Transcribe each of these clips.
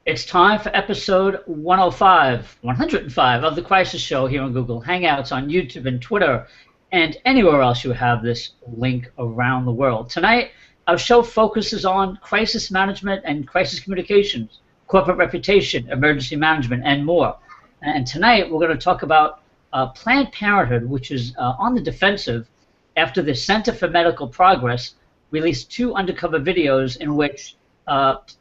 It's time for episode 105 of The Crisis Show here on Google Hangouts, on YouTube and Twitter, and anywhere else you have this link around the world. Tonight, our show focuses on crisis management and crisis communications, corporate reputation, emergency management, and more. And tonight, we're going to talk about Planned Parenthood, which is on the defensive after the Center for Medical Progress released 2 undercover videos in which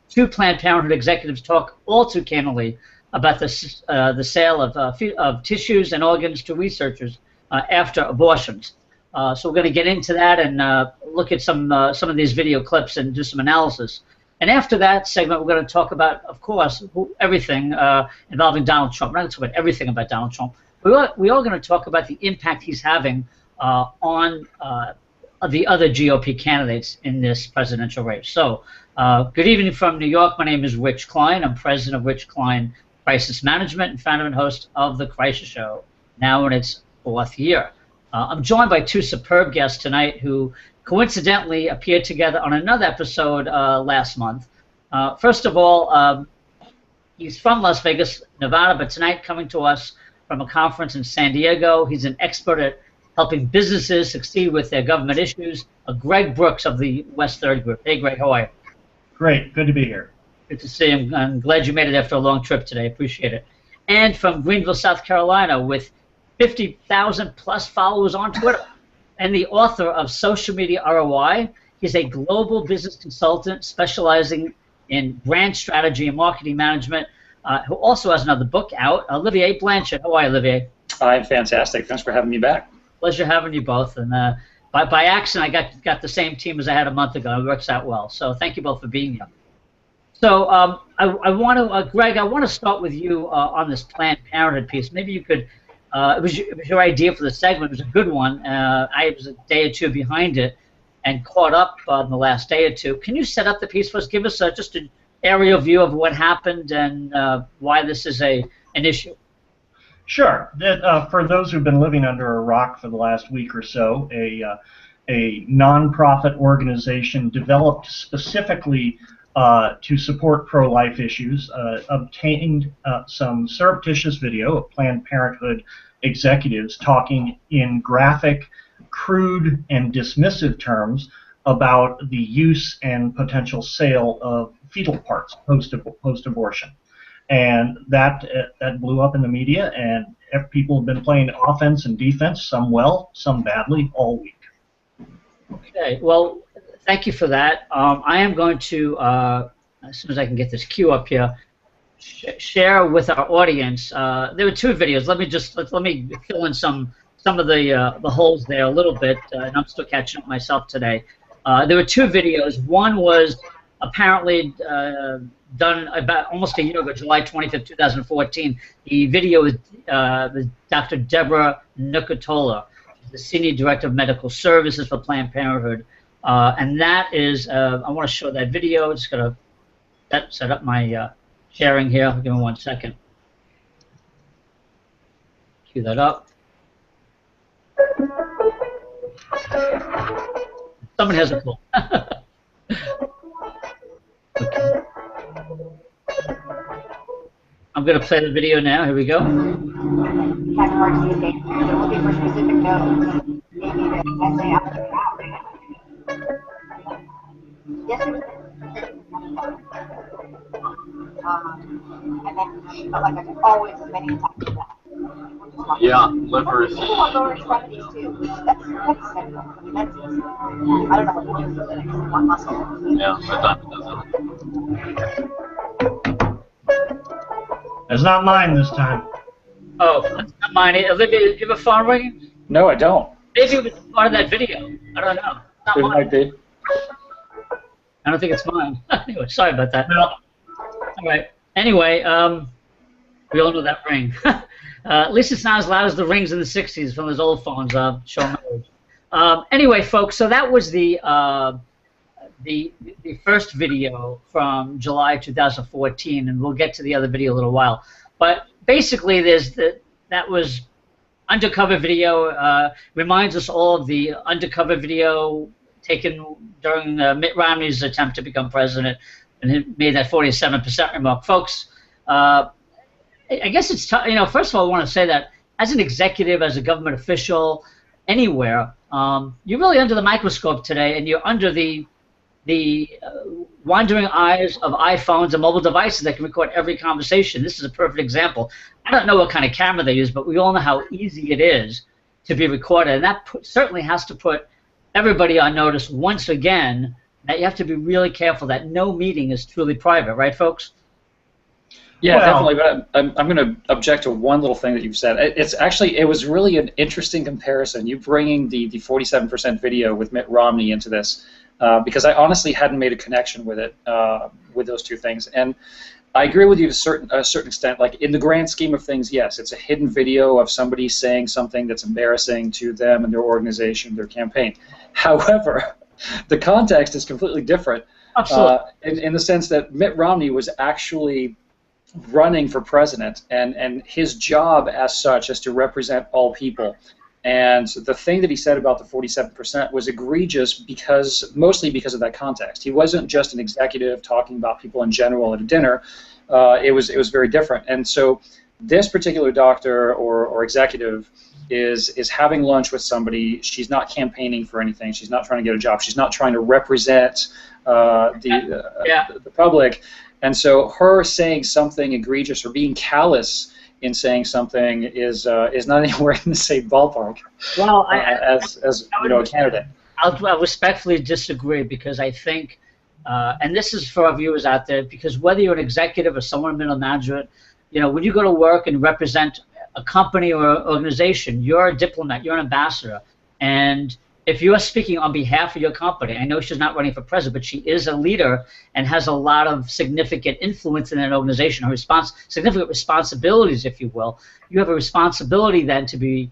2 Planned Parenthood executives talk all too candidly about the sale of tissues and organs to researchers after abortions. So we're going to get into that and look at some of these video clips and do some analysis. And after that segment, we're going to talk about, of course, everything involving Donald Trump. We're not going to talk about everything about Donald Trump. We are going to talk about the impact he's having on the other GOP candidates in this presidential race. So, good evening from New York. My name is Rich Klein. I'm president of Rich Klein Crisis Management and founder and host of The Crisis Show, now in its 4th year. I'm joined by 2 superb guests tonight who coincidentally appeared together on another episode last month. First of all, he's from Las Vegas, Nevada, but tonight coming to us from a conference in San Diego. He's an expert at helping businesses succeed with their government issues. Greg Brooks of the West Third Group. Hey, Greg, how are you? Great. Good to be here. Good to see you. I'm glad you made it after a long trip today. Appreciate it. And from Greenville, South Carolina, with 50,000 plus followers on Twitter, and the author of Social Media ROI. He's a global business consultant specializing in brand strategy and marketing management, who also has another book out. Olivier Blanchard. How are you, Olivier? I'm fantastic. Thanks for having me back. Pleasure having you both. And by accident, I got the same team as I had a month ago. It works out well. So thank you both for being here. So I want to, Greg, I want to start with you on this Planned Parenthood piece. Maybe you could, it was your idea for the segment. It was a good one. I was a day or 2 behind it and caught up in the last day or 2. Can you set up the piece for us? Give us just an aerial view of what happened and why this is an issue. Sure. For those who've been living under a rock for the last week or so, a nonprofit organization developed specifically to support pro-life issues, obtained some surreptitious video of Planned Parenthood executives talking in graphic, crude, and dismissive terms about the use and potential sale of fetal parts post-abortion. And that blew up in the media, and people have been playing offense and defense, some well, some badly, all week. Okay, well, thank you for that. I am going to, as soon as I can get this cue up here, share with our audience. There were 2 videos. Let me fill in some of the holes there a little bit, and I'm still catching up myself today. There were 2 videos. One was apparently done about almost a year ago, July 25th, 2014. The video is Dr. Deborah Nucatola, the Senior Director of Medical Services for Planned Parenthood. And that is, I want to show that video. Just going to set up my sharing here. Give me 1 second. Cue that up. Someone has a clue. Okay. I'm going to play the video now. Here we go. Yeah, livers. I don't know what to do with it. It's one muscle. Yeah, sometimes it doesn't. It's not mine this time. Oh, that's not mine. Olivia, do you have a phone ringing? No, I don't. Maybe it was part of that video. I don't know. Not It mine. might be. I don't think it's mine. Anyway, sorry about that. Well, All right. Anyway, we all know that ring. At least it's not as loud as the rings in the 60s from those old phones. Show my age. Anyway, folks, so that was the first video from July 2014, and we'll get to the other video in a little while. But basically, that was undercover video. Reminds us all of the undercover video taken during Mitt Romney's attempt to become president. and it made that 47% remark. Folks, I guess it's tough. First of all, I want to say that as an executive, as a government official, anywhere, you're really under the microscope today, and you're under the wandering eyes of iPhones and mobile devices that can record every conversation. This is a perfect example. I don't know what kind of camera they use, but we all know how easy it is to be recorded, and that certainly has to put everybody on notice once again that you have to be really careful that no meeting is truly private, right, folks? Yeah, definitely. But I'm going to object to one little thing that you've said. It was really an interesting comparison. You bringing the 47% video with Mitt Romney into this, because I honestly hadn't made a connection with it, with those two things. And I agree with you to a certain extent. Like in the grand scheme of things, yes, it's a hidden video of somebody saying something that's embarrassing to them and their organization, their campaign. However, the context is completely different. Absolutely. In the sense that Mitt Romney was actually running for president, and his job as such is to represent all people. And the thing that he said about the 47% was egregious mostly because of that context. He wasn't just an executive talking about people in general at a dinner. It was very different. And so this particular doctor or executive is having lunch with somebody. She's not campaigning for anything. She's not trying to get a job. She's not trying to represent the public. And so her saying something egregious or being callous in saying something is not anywhere in the same ballpark. Well, as a candidate. I'll respectfully disagree, because I think, and this is for our viewers out there, because whether you're an executive or someone in middle management, when you go to work and represent a company or an organization, you're a diplomat, you're an ambassador, and if you are speaking on behalf of your company, I know she's not running for president, but she is a leader and has a lot of significant influence in that organization, significant responsibilities, if you will. You have a responsibility then to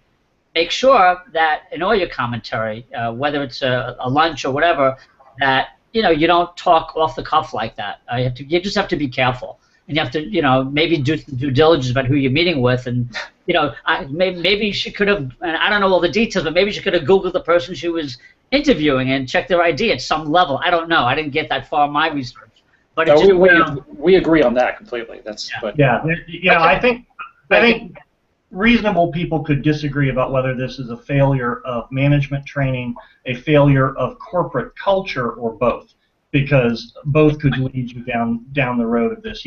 make sure that in all your commentary, whether it's a lunch or whatever, that you don't talk off the cuff like that. You just have to be careful. And you have to, maybe do due diligence about who you're meeting with, and maybe she could have. And I don't know all the details, but maybe she could have Googled the person she was interviewing and checked their ID at some level. I don't know. I didn't get that far in my research, but we agree on that completely. I think reasonable people could disagree about whether this is a failure of management training, a failure of corporate culture, or both. Because both could lead you down the road of this.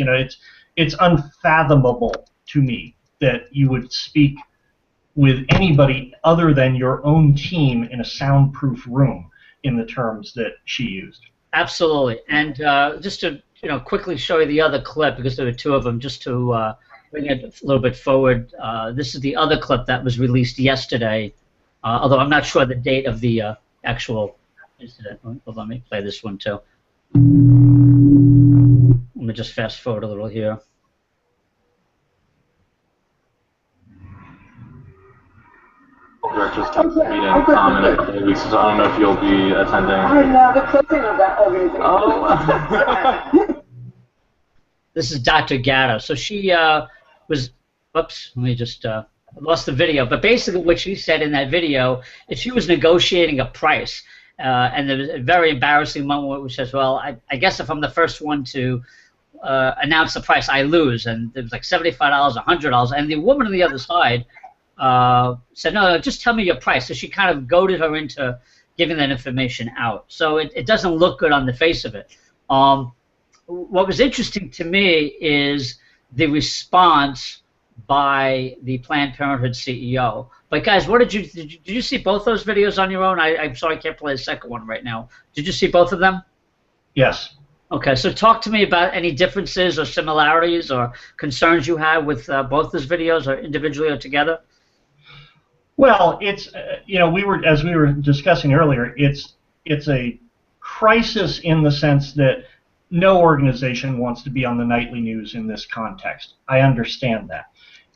It's unfathomable to me that you would speak with anybody other than your own team in a soundproof room in the terms that she used. Absolutely. And just to quickly show you the other clip, because there were two of them, just to bring it a little bit forward. This is the other clip that was released yesterday, although I'm not sure the date of the actual incident. Hold on, let me play this one too. Let me just fast forward a little here. Directors kept meeting commented maybe, so I don't know if you'll be attending. I know the closing of that organization. Oh. This is Dr. Gatto. So she was, whoops, let me just, lost the video. But basically what she said in that video is she was negotiating a price. And there was a very embarrassing moment where she says, well, I guess if I'm the first one to announce the price, I lose. And it was like $75, $100. And the woman on the other side said, no, just tell me your price. So she kind of goaded her into giving that information out. So it doesn't look good on the face of it. What was interesting to me is the response by the Planned Parenthood CEO. But guys, did you see both those videos on your own? I'm sorry I can't play the second one right now. Did you see both of them? Yes. Okay, so talk to me about any differences or similarities or concerns you have with both those videos, or individually or together. Well, it's as we were discussing earlier, it's a crisis in the sense that no organization wants to be on the nightly news in this context. I understand that.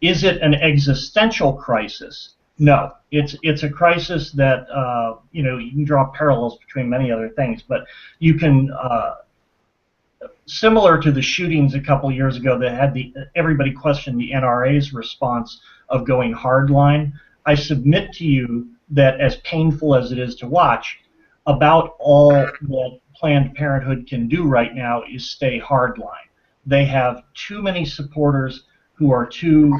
Is it an existential crisis? No. It's a crisis that you can draw parallels between many other things, but you can similar to the shootings a couple years ago that had everybody questioned the NRA's response of going hardline. I submit to you that, as painful as it is to watch, about all that Planned Parenthood can do right now is stay hardline. They have too many supporters who are too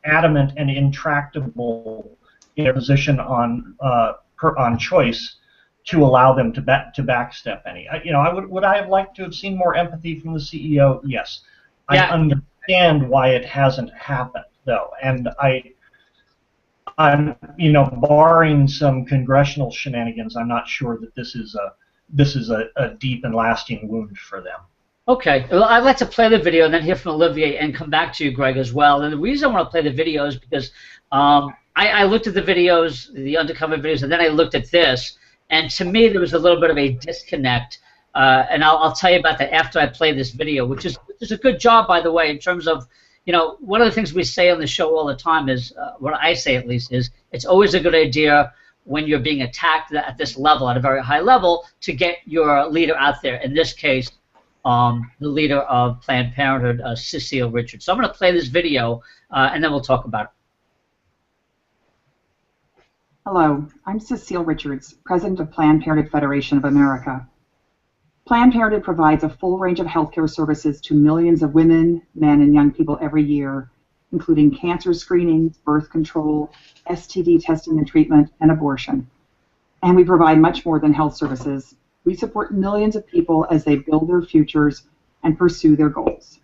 adamant and intractable in their position on choice to allow them to backstep any. Would I have liked to have seen more empathy from the CEO? Yes. Yeah. I understand why it hasn't happened though, and I'm barring some congressional shenanigans, I'm not sure that this is a deep and lasting wound for them. Okay, well, I'd like to play the video and then hear from Olivier and come back to you, Greg, as well. And the reason I want to play the video is because I looked at the videos, the undercover videos, and then I looked at this, and to me there was a little bit of a disconnect. And I'll tell you about that after I play this video, which is a good job, by the way, in terms of, one of the things we say on the show all the time is, what I say at least, is it's always a good idea when you're being attacked at this level, at a very high level, to get your leader out there. In this case, the leader of Planned Parenthood, Cecile Richards. So I'm going to play this video, and then we'll talk about it. Hello, I'm Cecile Richards, President of Planned Parenthood Federation of America. Planned Parenthood provides a full range of healthcare services to millions of women, men, and young people every year, including cancer screening, birth control, STD testing and treatment, and abortion. And we provide much more than health services. We support millions of people as they build their futures and pursue their goals.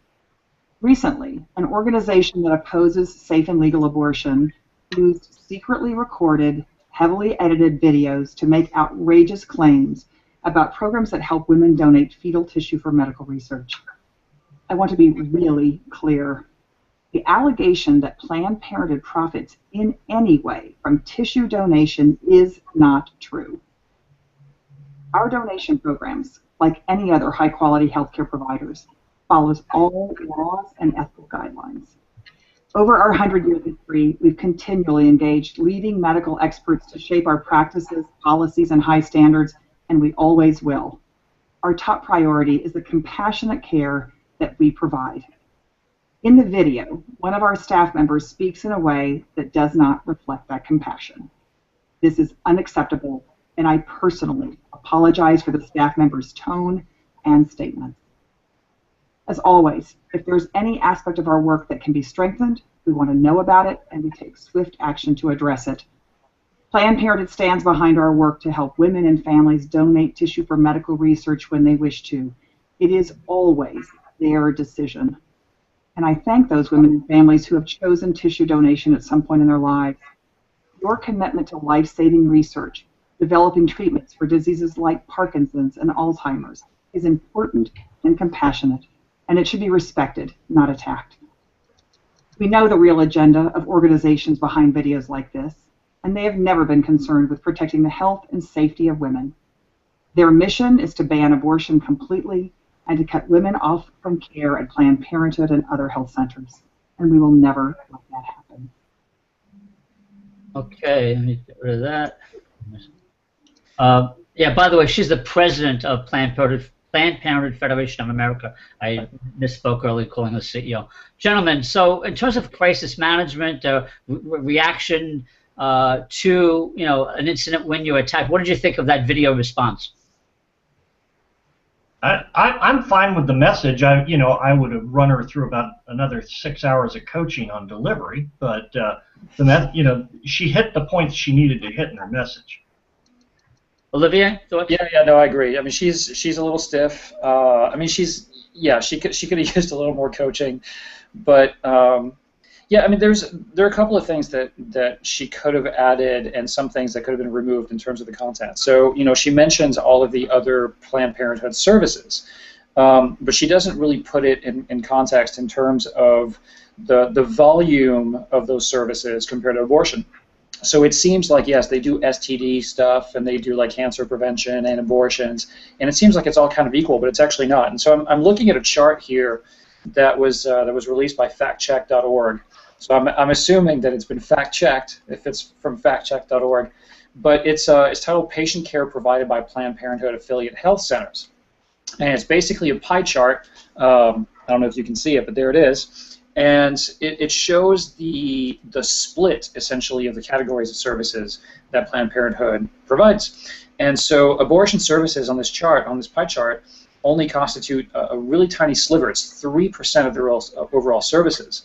Recently, an organization that opposes safe and legal abortion used secretly recorded, heavily edited videos to make outrageous claims about programs that help women donate fetal tissue for medical research. I want to be really clear. The allegation that Planned Parenthood profits in any way from tissue donation is not true. Our donation programs, like any other high-quality healthcare providers, follows all laws and ethical guidelines. Over our 100-year history, we've continually engaged leading medical experts to shape our practices, policies, and high standards, and we always will. Our top priority is the compassionate care that we provide. In the video, one of our staff members speaks in a way that does not reflect that compassion. This is unacceptable, and I personally apologize for the staff member's tone and statements. As always, if there's any aspect of our work that can be strengthened, we want to know about it and we take swift action to address it. Planned Parenthood stands behind our work to help women and families donate tissue for medical research when they wish to. It is always their decision. And I thank those women and families who have chosen tissue donation at some point in their lives. Your commitment to life-saving research, developing treatments for diseases like Parkinson's and Alzheimer's, is important and compassionate, and it should be respected, not attacked. We know the real agenda of organizations behind videos like this, and they have never been concerned with protecting the health and safety of women. Their mission is to ban abortion completely and to cut women off from care at Planned Parenthood and other health centers, and we will never let that happen. Okay, let me get rid of that. Yeah, by the way, she's the president of Planned Parenthood Federation of America. I misspoke earlier calling her CEO. Gentlemen, so in terms of crisis management, reaction to an incident when you're attacked, what did you think of that video response? I'm fine with the message. I would have run her through about another 6 hours of coaching on delivery, but she hit the points she needed to hit in her message. Olivier, thoughts? Yeah, no, I agree. I mean, she's a little stiff. I mean, she could have used a little more coaching, but yeah, I mean, there are a couple of things that she could have added, and some things that could have been removed in terms of the content. So, she mentions all of the other Planned Parenthood services, but she doesn't really put it in context in terms of the volume of those services compared to abortion. So it seems like, yes, they do STD stuff and they do like cancer prevention and abortions, and it seems like it's all kind of equal, but it's actually not. And so I'm looking at a chart here that was released by factcheck.org. So I'm assuming that it's been fact-checked if it's from factcheck.org, but it's titled Patient Care Provided by Planned Parenthood Affiliate Health Centers, and it's basically a pie chart. I don't know if you can see it, but there it is. And it shows the split, essentially, of the categories of services that Planned Parenthood provides. And so abortion services on this chart, on this pie chart, only constitute a really tiny sliver. It's 3% of their overall services.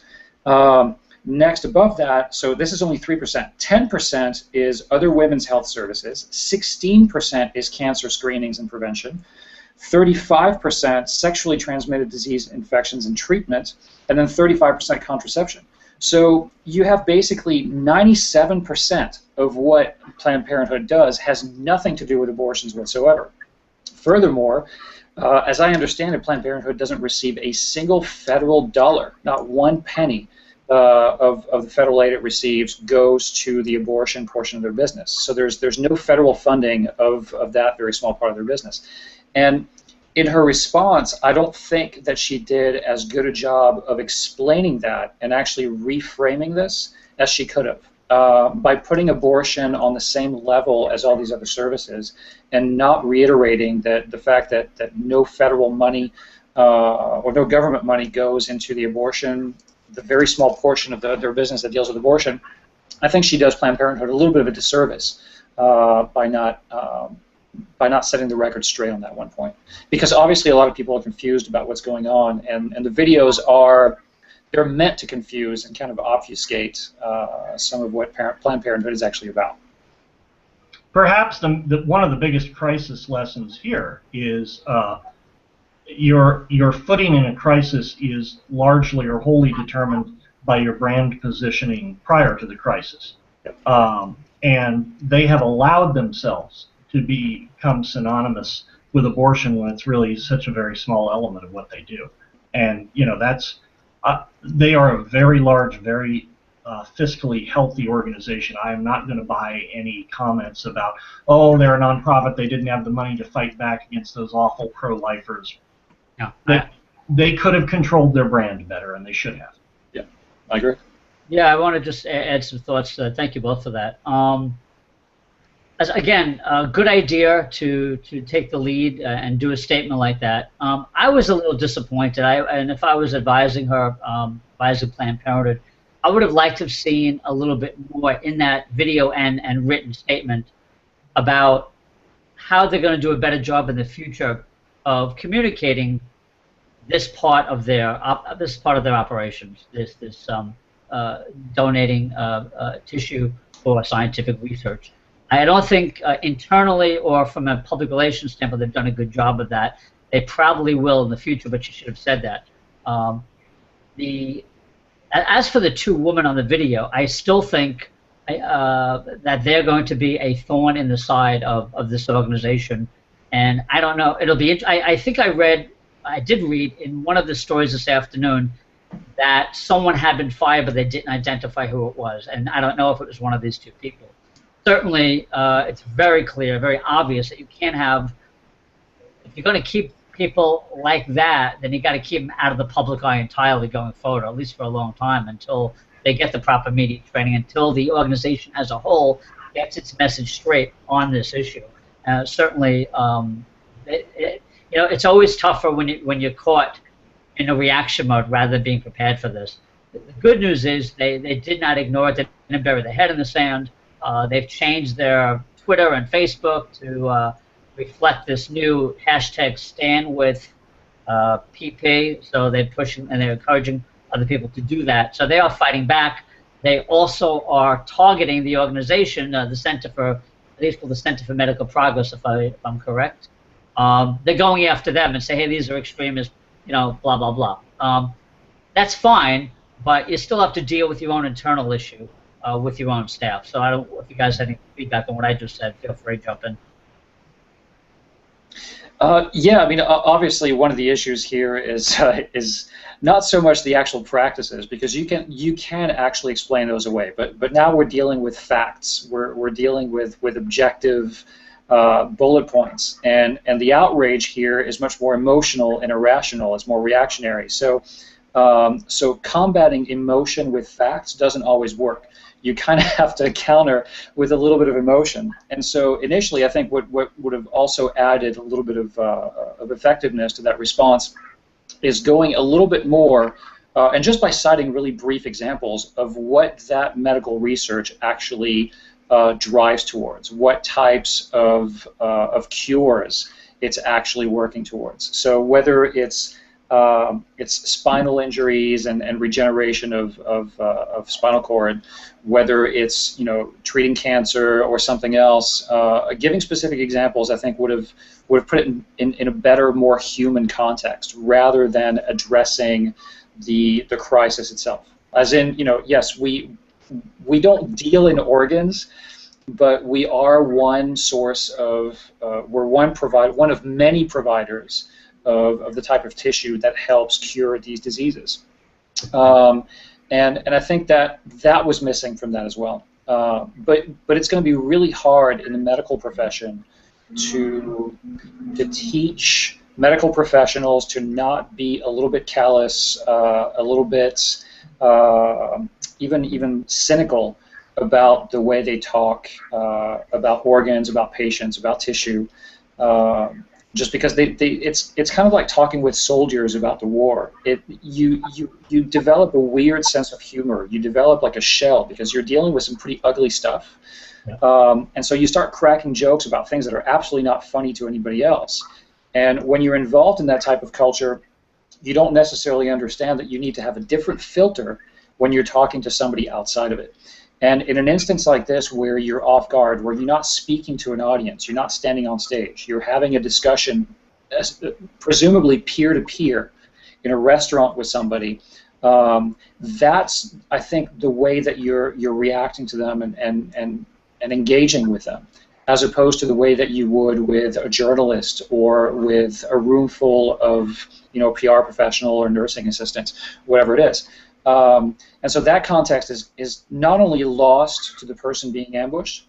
Next, above that, so this is only 3%. 10% is other women's health services. 16% is cancer screenings and prevention. 35% sexually transmitted disease infections and treatment, and then 35% contraception. So you have basically 97% of what Planned Parenthood does has nothing to do with abortions whatsoever. Furthermore, as I understand it, Planned Parenthood doesn't receive a single federal dollar, not one penny of the federal aid it receives goes to the abortion portion of their business. So there's no federal funding of that very small part of their business. And in her response, I don't think that she did as good a job of explaining that and actually reframing this as she could have. By putting abortion on the same level as all these other services and not reiterating that the fact that no federal money or no government money goes into the abortion, the very small portion of their business that deals with abortion, I think she does Planned Parenthood a little bit of a disservice by not setting the record straight on that one point. Because obviously a lot of people are confused about what's going on, and the videos they're meant to confuse and kind of obfuscate some of what Planned Parenthood is actually about. Perhaps one of the biggest crisis lessons here is your footing in a crisis is largely or wholly determined by your brand positioning prior to the crisis. And they have allowed themselves to become synonymous with abortion when it's really such a very small element of what they do. And they are a very large, very fiscally healthy organization. I am not going to buy any comments about, oh, they're a nonprofit, they didn't have the money to fight back against those awful pro-lifers. No, they could have controlled their brand better, and they should have. Yeah, I agree. Yeah, I want to just add some thoughts. Thank you both for that. Again, a good idea to take the lead and do a statement like that. I was a little disappointed. And if I was advising her, advising Planned Parenthood, I would have liked to have seen a little bit more in that video and written statement about how they're going to do a better job in the future of communicating this part of their operations. This donating tissue for scientific research. I don't think internally or from a public relations standpoint they've done a good job of that. They probably will in the future, but you should have said that. As for the two women on the video, I still think that they're going to be a thorn in the side of this organization. And I don't know. It'll be. I think I did read in one of the stories this afternoon that someone had been fired, but they didn't identify who it was. And I don't know if it was one of these two people. Certainly, it's very clear, very obvious that you can't have. If you're going to keep people like that, then you got to keep them out of the public eye entirely going forward, or at least for a long time, until they get the proper media training, until the organization as a whole gets its message straight on this issue. Certainly, it's always tougher when you're caught in a reaction mode rather than being prepared for this. The good news is they did not ignore it. They didn't bury their head in the sand. They've changed their Twitter and Facebook to reflect this new hashtag #StandWithPP. So they're pushing and they're encouraging other people to do that. So they are fighting back. They also are targeting the organization, the Center for, I think it's called the Center for Medical Progress, if I'm correct. They're going after them and say, hey, these are extremists, blah, blah, blah. That's fine, but you still have to deal with your own internal issue with your own staff. So I don't. If you guys have any feedback on what I just said, feel free to jump in. Yeah, I mean, obviously, one of the issues here is not so much the actual practices, because you can actually explain those away. But now we're dealing with facts. We're dealing with objective bullet points, and the outrage here is much more emotional and irrational. It's more reactionary. So combating emotion with facts doesn't always work. You kind of have to counter with a little bit of emotion. And so initially, I think what would have also added a little bit of effectiveness to that response is going a little bit more, and just by citing really brief examples of what that medical research actually drives towards, what types of cures it's actually working towards. So whether it's spinal injuries and regeneration of spinal cord, whether it's treating cancer or something else, giving specific examples, I think would have put it in a better, more human context rather than addressing the crisis itself. As in, yes, we don't deal in organs, but we are one source of we're one of many providers of the type of tissue that helps cure these diseases. And I think that was missing from that as well. But it's going to be really hard in the medical profession to teach medical professionals to not be a little bit callous, a little bit even cynical about the way they talk about organs, about patients, about tissue. Just because it's kind of like talking with soldiers about the war. You develop a weird sense of humor. You develop like a shell because you're dealing with some pretty ugly stuff. Yeah. And so you start cracking jokes about things that are absolutely not funny to anybody else. And when you're involved in that type of culture, you don't necessarily understand that you need to have a different filter when you're talking to somebody outside of it. And in an instance like this where you're off guard, where you're not speaking to an audience, you're not standing on stage, you're having a discussion, presumably peer-to-peer, in a restaurant with somebody, that's, I think, the way that you're reacting to them and engaging with them, as opposed to the way that you would with a journalist or with a room full of PR professional or nursing assistants, whatever it is. And so that context is not only lost to the person being ambushed,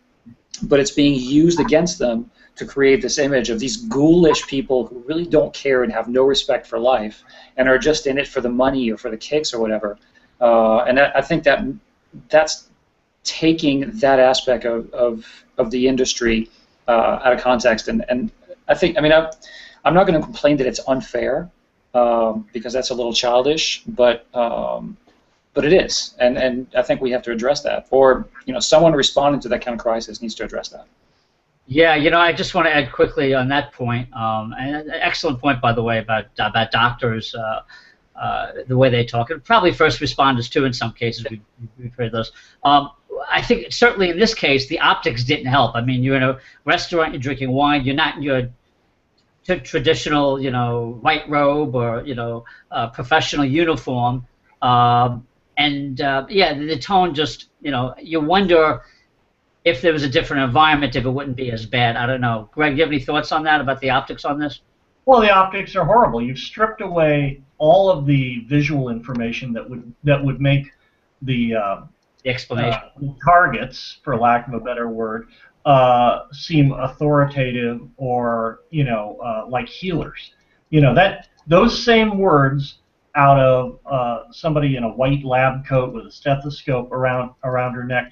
but it's being used against them to create this image of these ghoulish people who really don't care and have no respect for life and are just in it for the money or for the kicks or whatever. And I think that's taking that aspect of the industry out of context. And I think, I'm not going to complain that it's unfair because that's a little childish, but it is, and I think we have to address that. Or someone responding to that kind of crisis needs to address that. Yeah, I just want to add quickly on that point, and an excellent point, by the way, about doctors, the way they talk, and probably first responders too in some cases. We've heard those. I think certainly in this case the optics didn't help. You're in a restaurant, you're drinking wine, you're not in your traditional, white robe or professional uniform. Yeah, the tone just, you wonder if there was a different environment, if it wouldn't be as bad. I don't know. Greg, do you have any thoughts on that, about the optics on this? Well, the optics are horrible. You've stripped away all of the visual information that would make the explanation, targets, for lack of a better word, seem authoritative or like healers. Those same words out of somebody in a white lab coat with a stethoscope around her neck,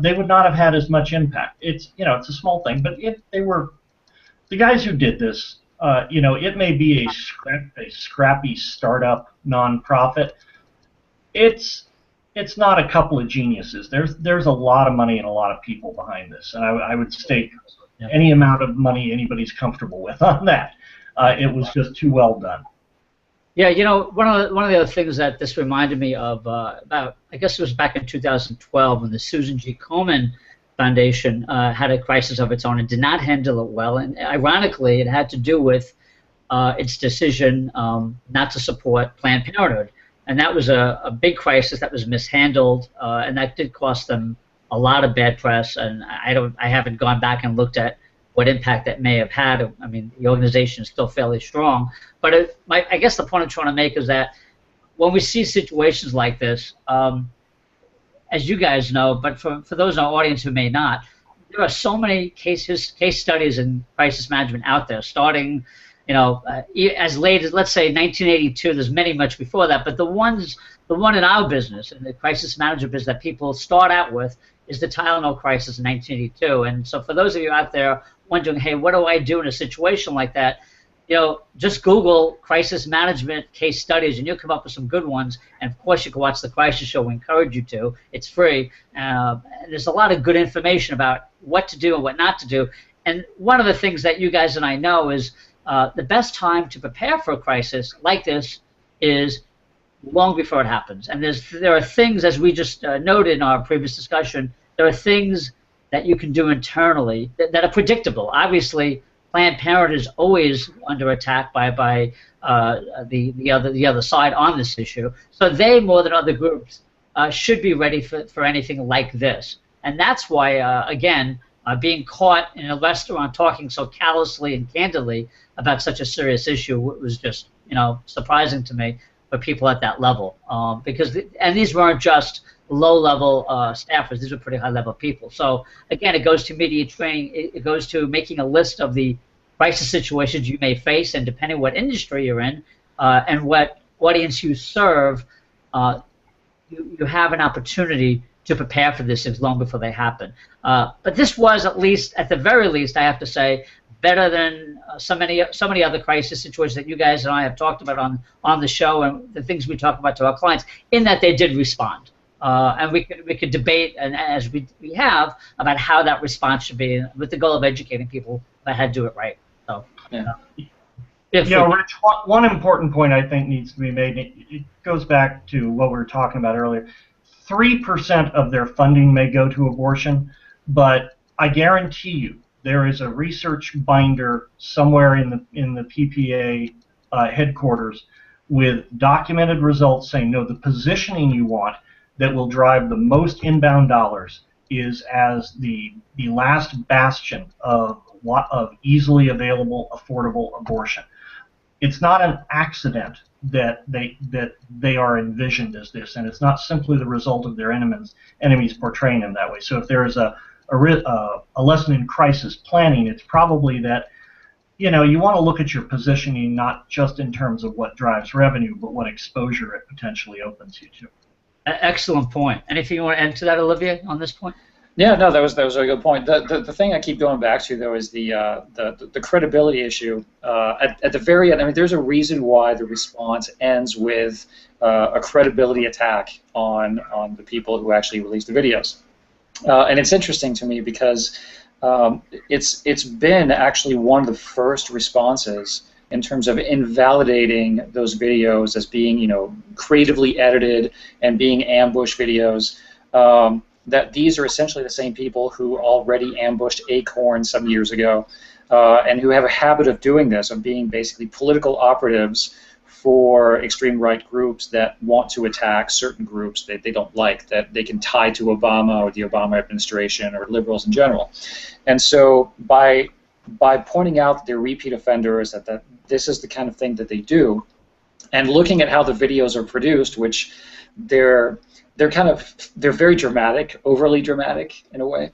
they would not have had as much impact. It's it's a small thing, but if they were the guys who did this, it may be a scrappy startup nonprofit. It's not a couple of geniuses. There's a lot of money and a lot of people behind this, and I would stake any amount of money anybody's comfortable with on that. It was just too well done. Yeah, one of the other things that this reminded me of about, I guess it was back in 2012 when the Susan G. Komen Foundation had a crisis of its own and did not handle it well, and ironically, it had to do with its decision not to support Planned Parenthood, and that was a big crisis that was mishandled, and that did cost them a lot of bad press. And I haven't gone back and looked at what impact that may have had. The organization is still fairly strong. But I guess the point I'm trying to make is that when we see situations like this, as you guys know, but for those in our audience who may not, there are so many case studies in crisis management out there, starting as late as, let's say, 1982. There's many much before that, but the one in our business, in the crisis management business that people start out with, is the Tylenol crisis in 1982. And so for those of you out there wondering, hey, what do I do in a situation like that? just Google crisis management case studies, and you'll come up with some good ones. And of course, you can watch the Crisis Show. We encourage you to. It's free. There's a lot of good information about what to do and what not to do. And one of the things that you guys and I know is the best time to prepare for a crisis like this is long before it happens. And there are things, as we just noted in our previous discussion, there are things that you can do internally that are predictable. Obviously, Planned Parenthood is always under attack by the other side on this issue. So they, more than other groups, should be ready for anything like this. And that's why, again, being caught in a restaurant talking so callously and candidly about such a serious issue was just, surprising to me for people at that level. And these weren't just low-level staffers; these were pretty high-level people. So again, it goes to media training. It goes to making a list of the crisis situations you may face, and depending what industry you're in and what audience you serve, you have an opportunity to prepare for this long before they happen. But this was, at the very least, I have to say, better than so many other crisis situations that you guys and I have talked about on the show, and the things we talk about to our clients, in that they did respond. And we could debate, and as we have, about how that response should be, with the goal of educating people about how to do it right. So, Rich, one important point I think needs to be made. It goes back to what we were talking about earlier. 3% of their funding may go to abortion, but I guarantee you there is a research binder somewhere in the PPA headquarters with documented results saying, no, the positioning you want that will drive the most inbound dollars is as the last bastion of easily available, affordable abortion. It's not an accident that they are envisioned as this, and it's not simply the result of their enemies portraying them that way. So if there is a lesson in crisis planning, it's probably that you want to look at your positioning not just in terms of what drives revenue, but what exposure it potentially opens you to. Excellent point. Anything you want to add to that, Olivia, on this point? Yeah, no, that was a good point. The thing I keep going back to, though, is the credibility issue. At the very end, I mean, there's a reason why the response ends with a credibility attack on the people who actually released the videos. And it's interesting to me because it's been actually one of the first responses in terms of invalidating those videos as being, creatively edited and being ambush videos. That these are essentially the same people who already ambushed Acorn some years ago, and who have a habit of doing this, of being basically political operatives for extreme right groups that want to attack certain groups that they don't like, that they can tie to Obama or the Obama administration or liberals in general. And so by pointing out that they're repeat offenders, that this is the kind of thing that they do, and looking at how the videos are produced, which they're very dramatic, overly dramatic in a way.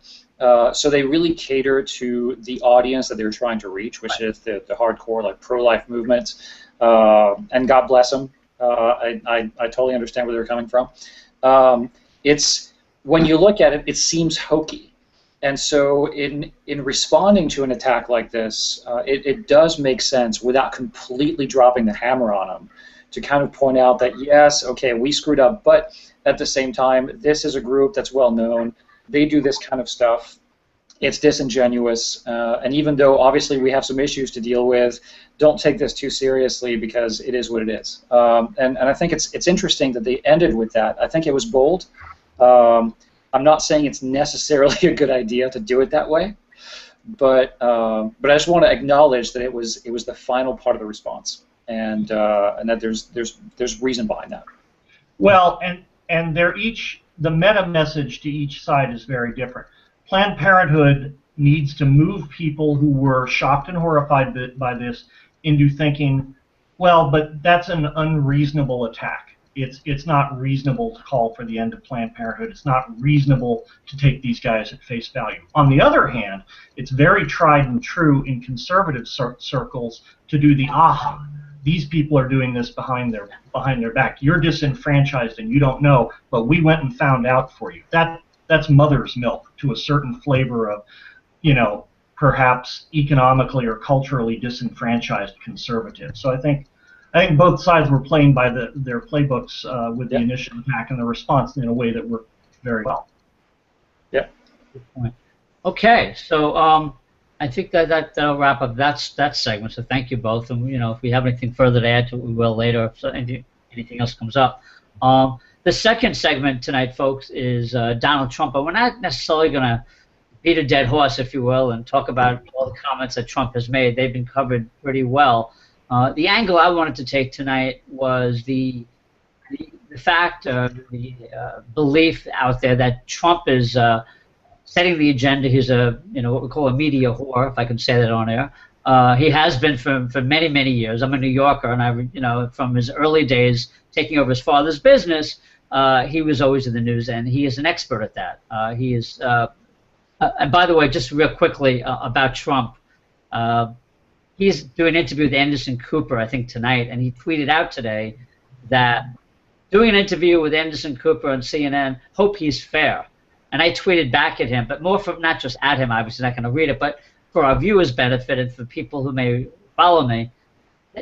So they really cater to the audience that they're trying to reach, which is the hardcore, like, pro-life movement. And God bless them. I totally understand where they're coming from. It's, when you look at it, it seems hokey. And so in responding to an attack like this, it does make sense, without completely dropping the hammer on them, to kind of point out that, yes, okay, we screwed up, but at the same time, this is a group that's well known. They do this kind of stuff. It's disingenuous, and even though obviously we have some issues to deal with, don't take this too seriously, because it is what it is. And I think it's interesting that they ended with that. I think it was bold. I'm not saying it's necessarily a good idea to do it that way, but I just want to acknowledge that it was the final part of the response, and that there's reason behind that. Well, and the meta message to each side is very different. Planned Parenthood needs to move people who were shocked and horrified by this into thinking, well, but that's an unreasonable attack. It's not reasonable to call for the end of Planned Parenthood. It's not reasonable to take these guys at face value. On the other hand, it's very tried and true in conservative circles to do the these people are doing this behind their back. You're disenfranchised and you don't know, but we went and found out for you. That's mother's milk to a certain flavor of, perhaps economically or culturally disenfranchised conservatives. So I think both sides were playing by their playbooks with the initial attack and the response in a way that worked very well. Yeah. Good point. Okay, so I think that'll wrap up that segment. So thank you both, and if we have anything further to add to it, we will later. If anything else comes up. The second segment tonight, folks, is Donald Trump, but we're not necessarily going to beat a dead horse, if you will, and talk about all the comments that Trump has made. They've been covered pretty well. The angle I wanted to take tonight was the fact, the belief out there that Trump is setting the agenda. He's what we call a media whore, if I can say that on air. He has been for many, many years. I'm a New Yorker, and from his early days taking over his father's business, he was always in the news, and he is an expert at that. He is. And by the way, just real quickly about Trump, he's doing an interview with Anderson Cooper, I think tonight, and he tweeted out today that doing an interview with Anderson Cooper on CNN, hope he's fair. And I tweeted back at him, but more from not just at him, obviously not going to read it, but for our viewers' benefit and for people who may follow me,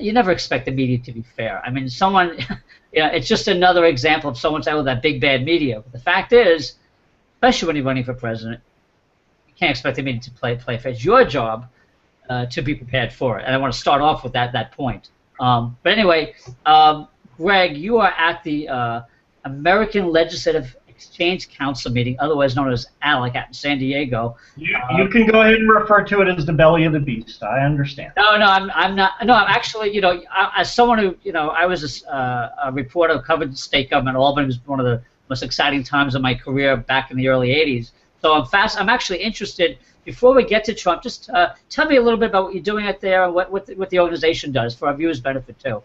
you never expect the media to be fair. I mean, someone, it's just another example of someone saying, "Oh, that big bad media." But the fact is, especially when you're running for president, you can't expect the media to play fair. It's your job to be prepared for it. And I want to start off with that point. But anyway, Greg, you are at the American Legislative Exchange Council meeting, otherwise known as ALEC, out in San Diego. You can go ahead and refer to it as the belly of the beast. I understand. No, I'm not. No, I'm actually, as someone who, I was a reporter who covered state government. Albany was one of the most exciting times of my career back in the early '80s. So I'm actually interested. Before we get to Trump, just tell me a little bit about what you're doing out there and what the organization does for our viewers' benefit too.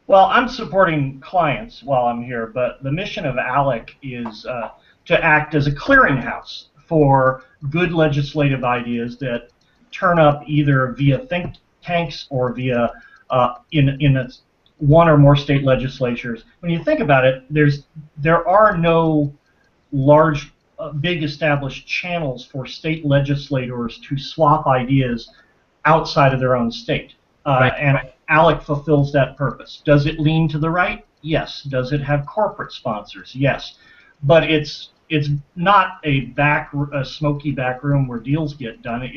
Well, I'm supporting clients while I'm here, but the mission of ALEC is to act as a clearinghouse for good legislative ideas that turn up either via think tanks or via in one or more state legislatures. When you think about it, there are no large, big established channels for state legislators to swap ideas outside of their own state. And ALEC fulfills that purpose. Does it lean to the right? Yes. Does it have corporate sponsors? Yes. But it's not a smoky back room where deals get done.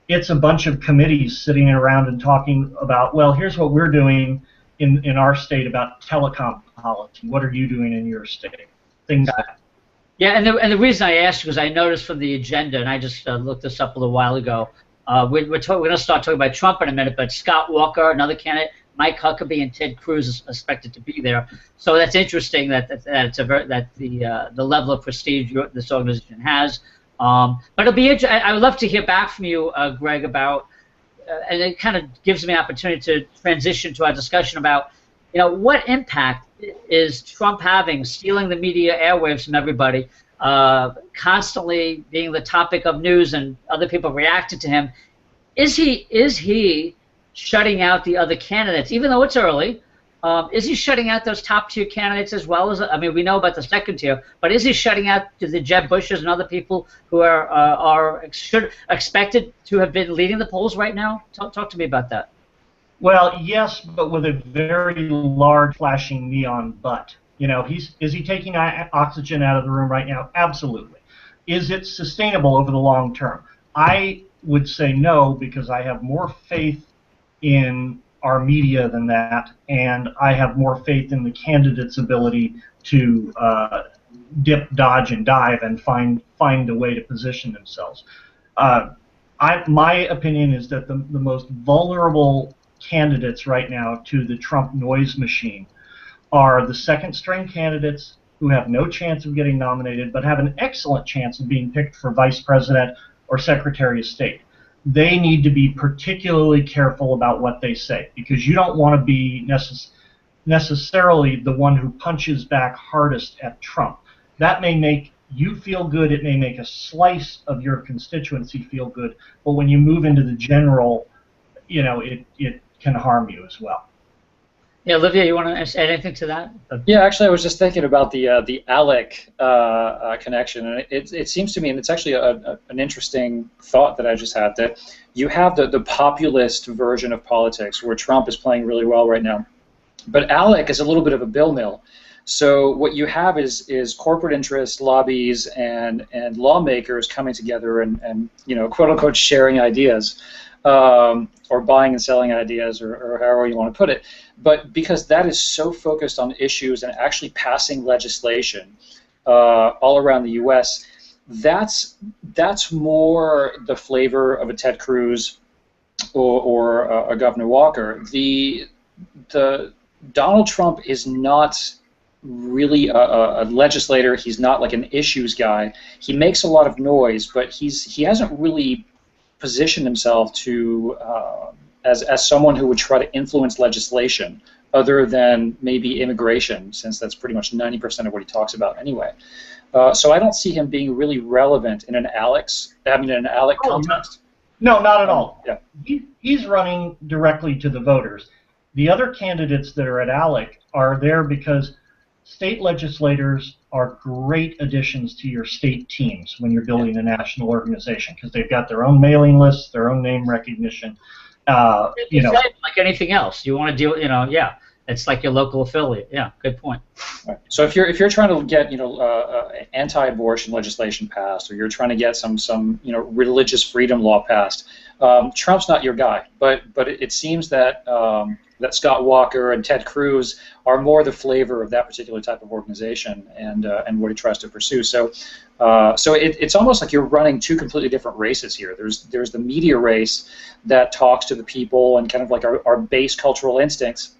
It's a bunch of committees sitting around and talking about, well, here's what we're doing in our state about telecom policy. What are you doing in your state? Things like that. Yeah, and the reason I asked you is I noticed from the agenda, and I just looked this up a little while ago. We're going to start talking about Trump in a minute, but Scott Walker, another candidate, Mike Huckabee, and Ted Cruz is expected to be there. So that's interesting that the level of prestige this organization has. But it'll be interesting. I would love to hear back from you, Greg, about, and it kind of gives me an opportunity to transition to our discussion about, what impact is Trump having, stealing the media airwaves from everybody, constantly being the topic of news and other people reacting to him. Is he shutting out the other candidates, even though it's early? Is he shutting out those top tier candidates as well as, we know about the second tier, but is he shutting out the Jeb Bushes and other people who are expected to have been leading the polls right now? Talk to me about that. Well, yes, but with a very large flashing neon butt. Is he taking oxygen out of the room right now? Absolutely. Is it sustainable over the long term? I would say no, because I have more faith in our media than that, and I have more faith in the candidate's ability to dip, dodge, and dive and find a way to position themselves. My opinion is that the most vulnerable candidates right now to the Trump noise machine are the second-string candidates who have no chance of getting nominated but have an excellent chance of being picked for vice president or secretary of state. They need to be particularly careful about what they say, because you don't want to be necessarily the one who punches back hardest at Trump. That may make you feel good, it may make a slice of your constituency feel good, but when you move into the general, it can harm you as well. Yeah, Olivia, you want to add anything to that? Yeah, actually, I was just thinking about the ALEC connection, and it seems to me, and it's actually an interesting thought that I just had, that you have the populist version of politics where Trump is playing really well right now, but ALEC is a little bit of a bill mill. So what you have is corporate interests, lobbies, and lawmakers coming together and quote unquote sharing ideas. Or buying and selling ideas, or however you want to put it. But because that is so focused on issues and actually passing legislation all around the U.S., that's more the flavor of a Ted Cruz or a Governor Walker. The Donald Trump is not really a legislator. He's not like an issues guy. He makes a lot of noise, but he hasn't really position himself to as someone who would try to influence legislation other than maybe immigration, since that's pretty much 90% of what he talks about anyway. So I don't see him being really relevant in an ALEC context. No, not at all. Yeah. He's running directly to the voters. The other candidates that are at ALEC are there because state legislators are great additions to your state teams when you're building a national organization, because they've got their own mailing lists, their own name recognition. Like anything else, you want to deal. Yeah, it's like your local affiliate. Yeah, good point. Right. So if you're trying to get anti-abortion legislation passed, or you're trying to get some religious freedom law passed, Trump's not your guy. But it seems that that Scott Walker and Ted Cruz are more the flavor of that particular type of organization and what he tries to pursue. So it's almost like you're running two completely different races here. There's the media race that talks to the people and kind of like our base cultural instincts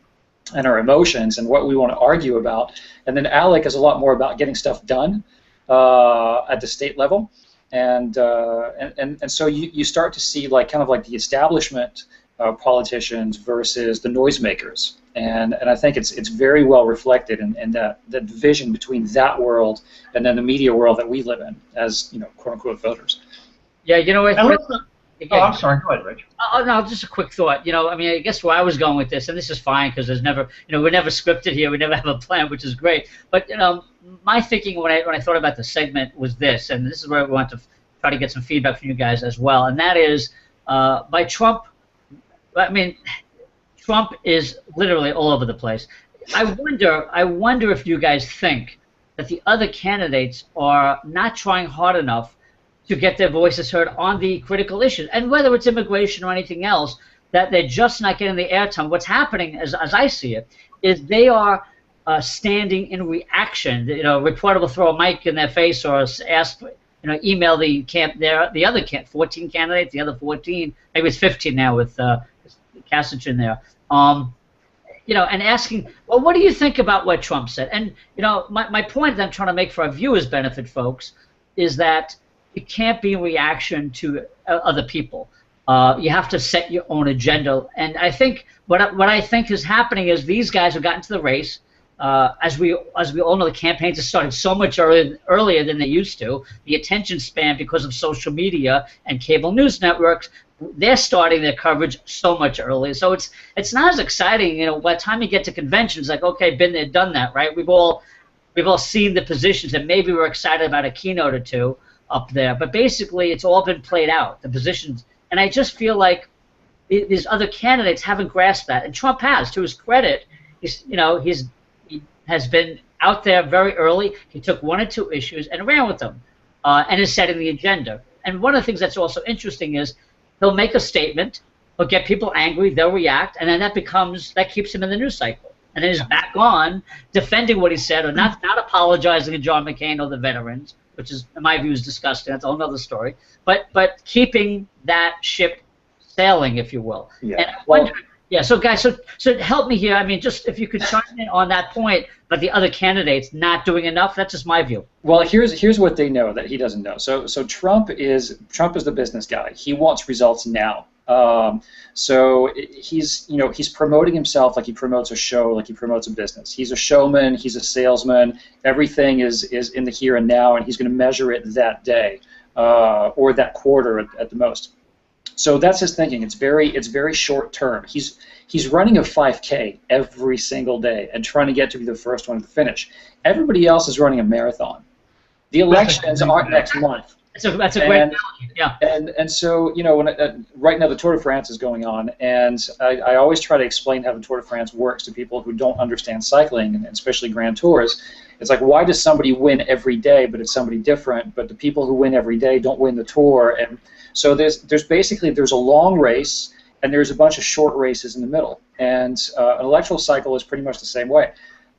and our emotions and what we want to argue about. And then ALEC is a lot more about getting stuff done at the state level. And so you start to see like kind of like the establishment politicians versus the noisemakers, and I think it's very well reflected in that division between that world and then the media world that we live in as quote unquote voters. Yeah, you know what? I'm sorry. Go ahead, Rich. Oh, no, just a quick thought. I mean, I guess where I was going with this, and this is fine because there's never, we're never scripted here. We never have a plan, which is great. But my thinking when I thought about the segment was this, and this is where we want to try to get some feedback from you guys as well, and that is by Trump. I mean, Trump is literally all over the place. I wonder if you guys think that the other candidates are not trying hard enough to get their voices heard on the critical issues, and whether it's immigration or anything else, that they're just not getting the airtime. What's happening, as I see it, is they are standing in reaction. Reporter will throw a mic in their face or ask, email the other 14 candidates, the other 14, maybe it's 15 now with Kasich in there, and asking, well, what do you think about what Trump said? And my point that I'm trying to make for our viewers' benefit, folks, is that it can't be in reaction to other people. You have to set your own agenda. And I think what I think is happening is these guys have gotten to the race. As we all know, the campaigns have started so much earlier than they used to. The attention span, because of social media and cable news networks, they're starting their coverage so much earlier. So it's not as exciting. By the time you get to conventions, like, okay, been there, done that, right? We've all seen the positions, and maybe we're excited about a keynote or two up there. But basically, it's all been played out, the positions. And I just feel like these other candidates haven't grasped that, and Trump has. To his credit, he has been out there very early. He took one or two issues and ran with them, and is setting the agenda. And one of the things that's also interesting is he'll make a statement, he'll get people angry, they'll react, and then that keeps him in the news cycle. And then he's back on defending what he said, or not apologizing to John McCain or the veterans, which is, in my view, is disgusting. That's a whole other story. But keeping that ship sailing, if you will. Yeah. And I wonder, so guys, so help me here. I mean, just if you could chime in on that point, but the other candidates not doing enough. That's just my view. Well, here's what they know that he doesn't know. So Trump is the business guy. He wants results now. So he's promoting himself like he promotes a show, like he promotes a business. He's a showman. He's a salesman. Everything is in the here and now, and he's going to measure it that day or that quarter at the most. So that's his thinking. It's very short term. He's running a 5K every single day and trying to get to be the first one to finish. Everybody else is running a marathon. The elections aren't next month. That's a great analogy. Yeah. And so, you know, when right now the Tour de France is going on, and I always try to explain how the Tour de France works to people who don't understand cycling, and especially Grand Tours. It's like, why does somebody win every day, but it's somebody different? But the people who win every day don't win the Tour, and so there's basically a long race, and there's a bunch of short races in the middle, and an electoral cycle is pretty much the same way.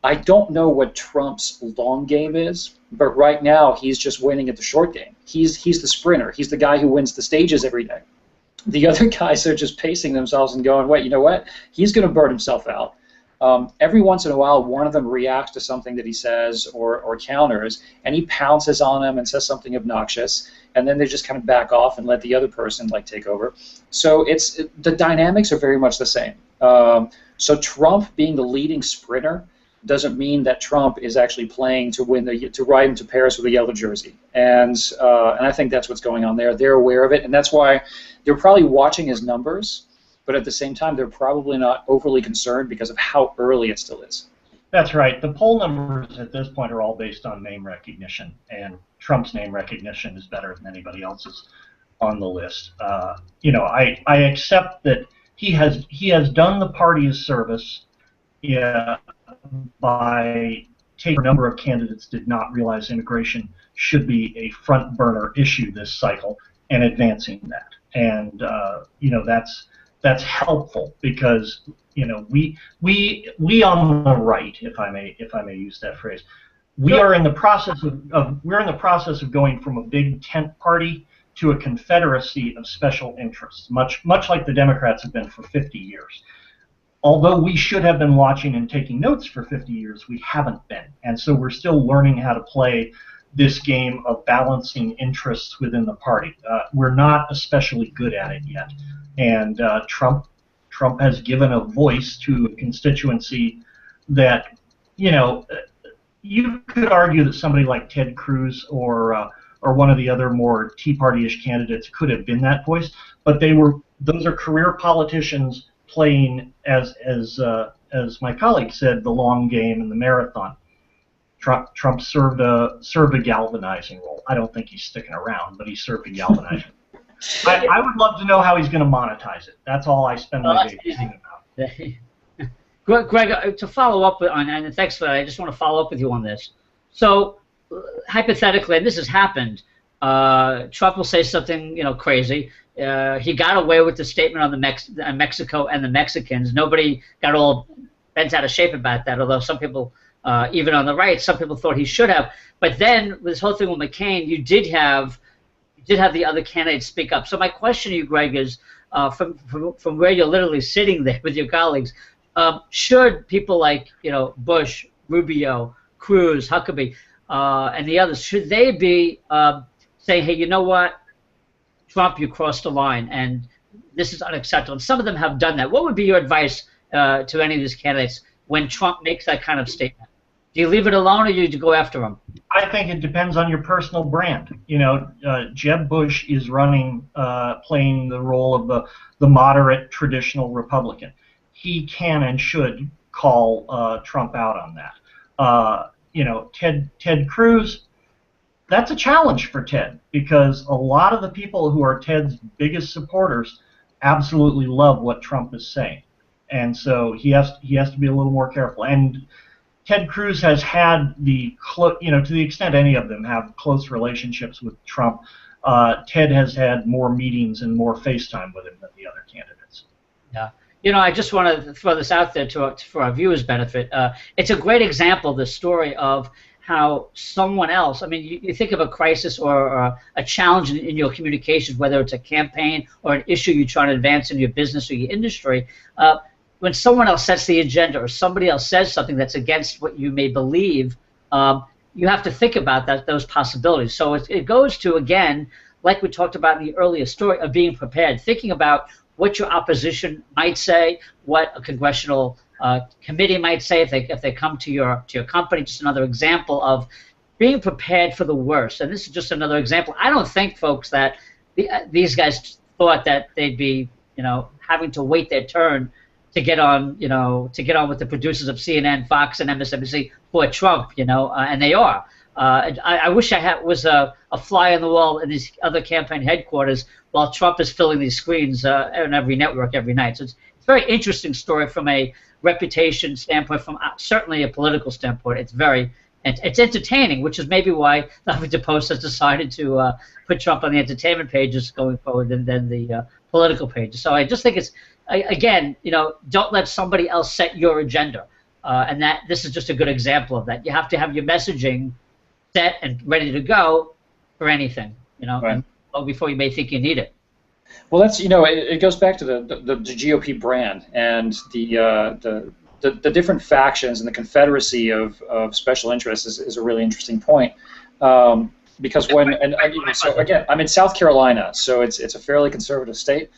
I don't know what Trump's long game is, but right now he's just winning at the short game. He's the sprinter. He's the guy who wins the stages every day. The other guys are just pacing themselves and going, wait, you know what? He's going to burn himself out. Every once in a while, one of them reacts to something that he says or counters, and he pounces on him and says something obnoxious, and then they just kind of back off and let the other person take over. So the dynamics are very much the same. So Trump being the leading sprinter doesn't mean that Trump is actually playing to ride into Paris with a yellow jersey, and I think that's what's going on there. They're aware of it, and that's why they're probably watching his numbers, but at the same time they're probably not overly concerned because of how early it still is. That's right. The poll numbers at this point are all based on name recognition, and Trump's name recognition is better than anybody else's on the list. You know, I accept that he has done the party a service. By taking a number of candidates did not realize immigration should be a front burner issue this cycle and advancing that. And you know, that's helpful because, you know, we on the right, if I may use that phrase, we are in the process of going from a big tent party to a confederacy of special interests, much like the Democrats have been for 50 years. Although we should have been watching and taking notes for 50 years, we haven't been. And so we're still learning how to play this game of balancing interests within the party. We're not especially good at it yet. And Trump has given a voice to a constituency that, you know, you could argue that somebody like Ted Cruz or one of the other more Tea Party-ish candidates could have been that voice, but those are career politicians playing, as my colleague said, the long game and the marathon. Trump served a galvanizing role. I don't think he's sticking around, but he served a galvanizing role. I would love to know how he's going to monetize it. That's all I spend my day thinking about. Greg, to follow up on, and thanks for that, I just want to follow up with you on this. So, hypothetically, and this has happened, Trump will say something, you know, crazy. He got away with the statement on the Mexico and the Mexicans. Nobody got all bent out of shape about that, although some people, even on the right, some people thought he should have. But then, with this whole thing with McCain, you did have the other candidates speak up. So my question to you, Greg, is from where you're literally sitting there with your colleagues, should people like, you know, Bush, Rubio, Cruz, Huckabee, and the others, should they be saying, hey, you know what, Trump, you crossed the line, and this is unacceptable? And some of them have done that. What would be your advice to any of these candidates when Trump makes that kind of statement? Do you leave it alone, or do you go after him? I think it depends on your personal brand. You know, Jeb Bush is running, playing the role of the moderate traditional Republican. He can and should call Trump out on that. You know, Ted Cruz, that's a challenge for Ted, because a lot of the people who are Ted's biggest supporters absolutely love what Trump is saying, and so he has to be a little more careful. And Ted Cruz has had you know, to the extent any of them have close relationships with Trump, Ted has had more meetings and more FaceTime with him than the other candidates. Yeah. You know, I just want to throw this out there for our viewers' benefit. It's a great example, the story of how someone else, I mean, you think of a crisis or a challenge in your communications, whether it's a campaign or an issue you're trying to advance in your business or your industry, when someone else sets the agenda or somebody else says something that's against what you may believe, you have to think about those possibilities. So it goes to, again, like we talked about in the earlier story, of being prepared, thinking about what your opposition might say, what a congressional committee might say if they come to your company. Just another example of being prepared for the worst. And this is just another example. I don't think, folks, that these guys thought that they'd be, having to wait their turn to get on, with the producers of CNN, Fox, and MSNBC for Trump, and they are. I wish I was a fly on the wall in these other campaign headquarters while Trump is filling these screens on every network every night. So it's a very interesting story from a reputation standpoint, from certainly a political standpoint. It's entertaining, which is maybe why the Huffington Post has decided to put Trump on the entertainment pages going forward than the political pages. So I just think it's, again, don't let somebody else set your agenda. And that this is just a good example of that. You have to have your messaging set and ready to go for anything, right. and before you may think you need it. Well, that's it goes back to the GOP brand and the different factions and the confederacy of special interests is a really interesting point. Because so again, I'm in South Carolina, so it's a fairly conservative state.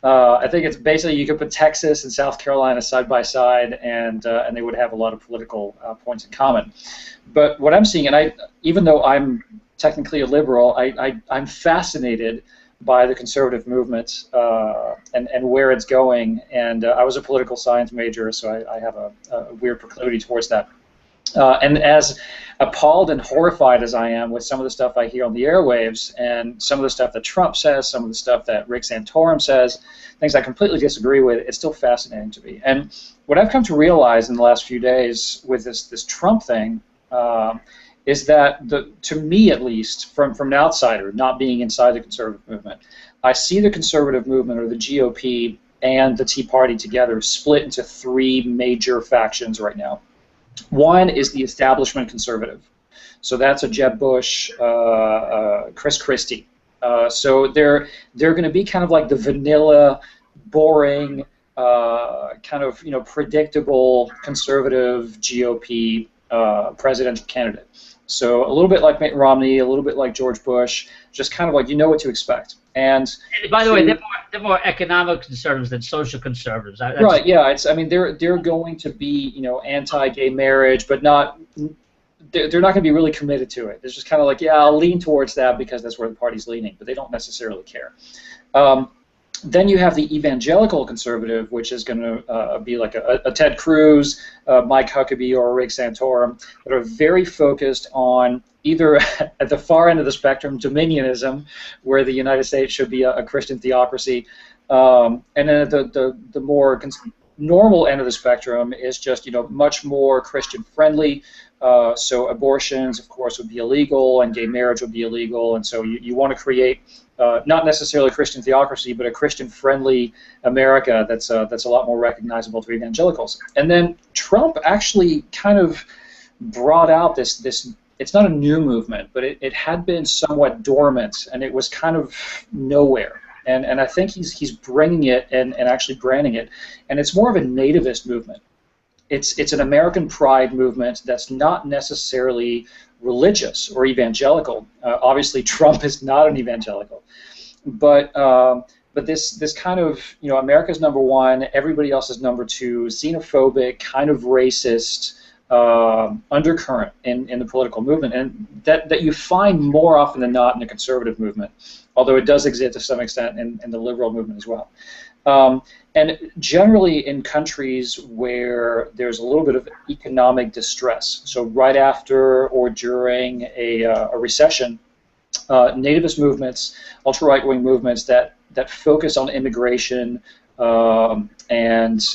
I think it's basically you could put Texas and South Carolina side by side, and they would have a lot of political points in common. But what I'm seeing, and even though I'm technically a liberal, I'm fascinated by the conservative movement and where it's going. And I was a political science major, so I have a weird proclivity towards that. And as appalled and horrified as I am with some of the stuff I hear on the airwaves and some of the stuff that Trump says, some of the stuff that Rick Santorum says, things I completely disagree with, it's still fascinating to me. And what I've come to realize in the last few days with this Trump thing is that, to me at least, from an outsider, not being inside the conservative movement, I see the conservative movement, or the GOP, and the Tea Party together split into three major factions right now. One is the establishment conservative. So that's a Jeb Bush, Chris Christie. So they're going to be kind of like the vanilla, boring, kind of predictable conservative GOP presidential candidate. So a little bit like Mitt Romney, a little bit like George Bush, just kind of like what to expect. And by the way, they're more economic conservatives than social conservatives. Right? Yeah. They're going to be anti-gay marriage, but not. They're not going to be really committed to it. It's just kind of like, yeah, I'll lean towards that because that's where the party's leaning, but they don't necessarily care. Then you have the evangelical conservative, which is going to be like a Ted Cruz, Mike Huckabee, or Rick Santorum, that are very focused on either at the far end of the spectrum, dominionism, where the United States should be a Christian theocracy, and then at the more normal end of the spectrum is just much more Christian friendly. So abortions, of course, would be illegal, and gay marriage would be illegal, and so you want to create not necessarily a Christian theocracy, but a Christian-friendly America that's a lot more recognizable to evangelicals. And then Trump actually kind of brought out this. It's not a new movement, but it had been somewhat dormant, and it was kind of nowhere. And I think he's bringing it and actually branding it, and it's more of a nativist movement. It's an American pride movement that's not necessarily religious or evangelical. Obviously, Trump is not an evangelical, but this kind of America's number one, everybody else is number two, xenophobic, kind of racist undercurrent in the political movement, and that you find more often than not in the conservative movement, although it does exist to some extent in the liberal movement as well. And generally in countries where there's a little bit of economic distress, so right after or during a recession, nativist movements, ultra-right-wing movements that focus on immigration and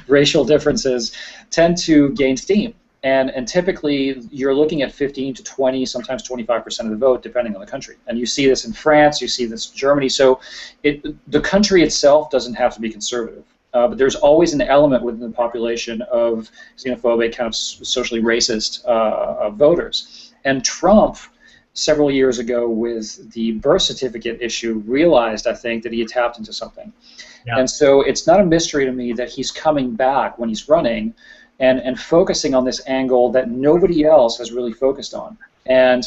racial differences tend to gain steam. And typically, you're looking at 15 to 20, sometimes 25% of the vote, depending on the country. And you see this in France, you see this in Germany. So the country itself doesn't have to be conservative. But there's always an element within the population of xenophobic, kind of socially racist voters. And Trump, several years ago with the birth certificate issue, realized, I think, that he had tapped into something. Yeah. And so it's not a mystery to me that he's coming back when he's running and focusing on this angle that nobody else has really focused on. And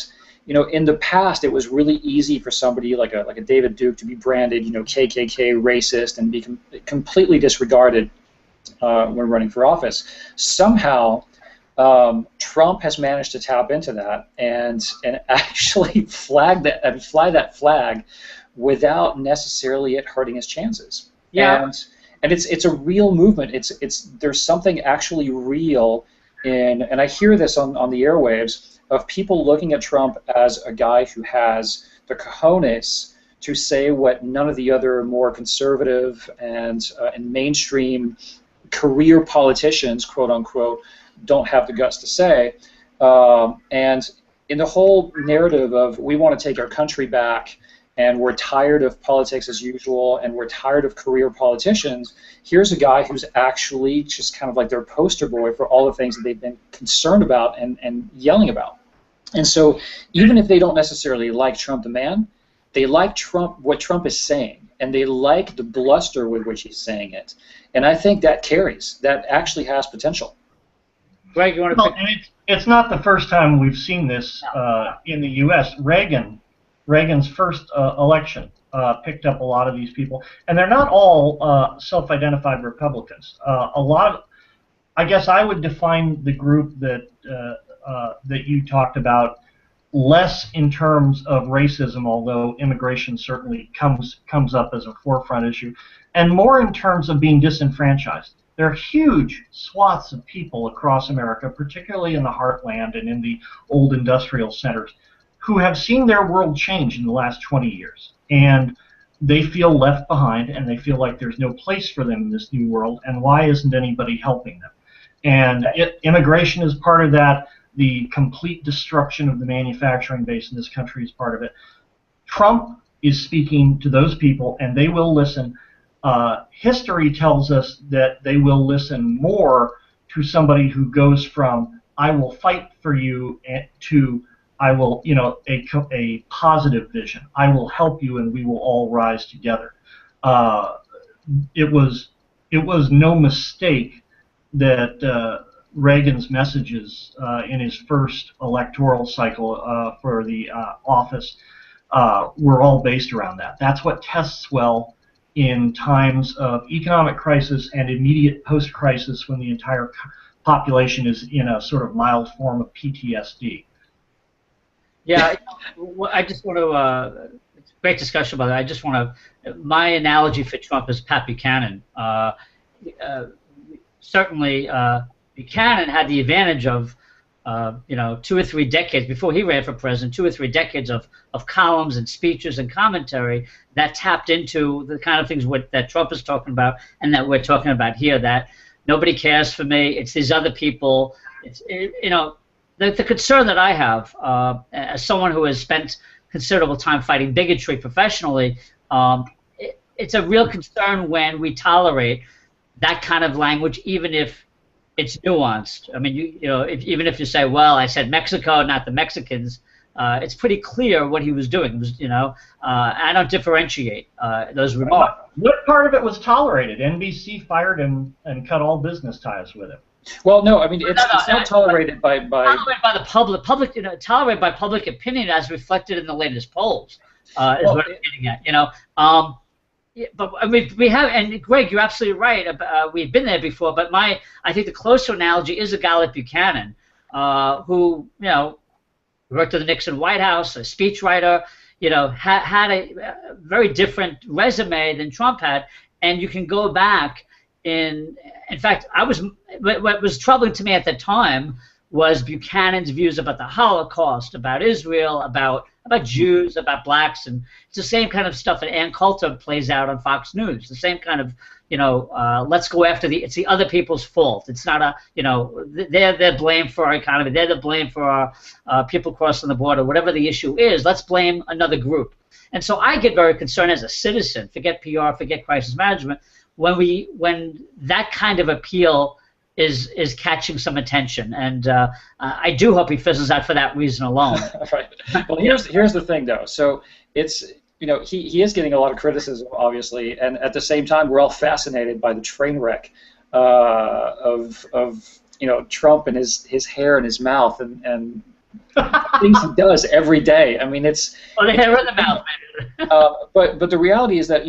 in the past, it was really easy for somebody like a David Duke to be branded, KKK racist and be completely disregarded when running for office. Somehow, Trump has managed to tap into that and actually fly that flag without necessarily it hurting his chances. Yeah. And it's a real movement. There's something actually real in, and I hear this on the airwaves, of people looking at Trump as a guy who has the cojones to say what none of the other more conservative and mainstream career politicians, quote unquote, don't have the guts to say. And in the whole narrative of we want to take our country back and we're tired of politics as usual and we're tired of career politicians, here's a guy who's actually just kind of like their poster boy for all the things that they've been concerned about and yelling about. And so even if they don't necessarily like Trump the man, they like what Trump is saying, and they like the bluster with which he's saying it. And I think that carries. That actually has potential. Greg, you want to it's not the first time we've seen this in the U.S. Reagan's first election picked up a lot of these people, and they're not all self-identified Republicans. I guess I would define the group that you talked about less in terms of racism, although immigration certainly comes up as a forefront issue, and more in terms of being disenfranchised. There are huge swaths of people across America, particularly in the heartland and in the old industrial centers, who have seen their world change in the last 20 years. And they feel left behind, and they feel like there's no place for them in this new world, and why isn't anybody helping them? And immigration is part of that. The complete destruction of the manufacturing base in this country is part of it. Trump is speaking to those people, and they will listen. History tells us that they will listen more to somebody who goes from "I will fight for you" to "I will," a positive vision. I will help you, and we will all rise together. It was no mistake that Reagan's messages in his first electoral cycle for the office were all based around that. That's what tests well in times of economic crisis and immediate post-crisis when the entire population is in a sort of mild form of PTSD. Yeah, I just want to, it's a great discussion about that. I just want to, my analogy for Trump is Pat Buchanan. Certainly, Buchanan had the advantage of, 2 or 3 decades before he ran for president, 2 or 3 decades of columns and speeches and commentary that tapped into the kind of things that Trump is talking about and that we're talking about here. That nobody cares for me. It's these other people. The concern that I have as someone who has spent considerable time fighting bigotry professionally, it's a real concern when we tolerate that kind of language, even if it's nuanced. I mean, even if you say, well, I said Mexico, not the Mexicans, it's pretty clear what he was doing. It was, I don't differentiate those remarks. What part of it was tolerated? NBC fired him and cut all business ties with him. Well, no, I mean it's not tolerated by tolerated by the public, tolerated by public opinion as reflected in the latest polls. Is what I'm getting at. But I mean, we have, and Greg, you're absolutely right. We've been there before, but I think the closer analogy is a guy like Buchanan, who worked at the Nixon White House, a speechwriter, had a very different resume than Trump had, and you can go back. In fact, what was troubling to me at the time was Buchanan's views about the Holocaust, about Israel, about Jews, about blacks, and it's the same kind of stuff that Ann Coulter plays out on Fox News. The same kind of, let's go after it's the other people's fault. It's not they're blamed for our economy. They're the blame for our people crossing the border. Whatever the issue is, let's blame another group. And so I get very concerned as a citizen. Forget PR, forget crisis management. When that kind of appeal is catching some attention, and I do hope he fizzles out for that reason alone. Right. Well, here's the thing, though. So it's he is getting a lot of criticism, obviously, and at the same time, we're all fascinated by the train wreck of Trump and his hair and his mouth and things he does every day. I mean, it's the hair in the mouth, man. But the reality is that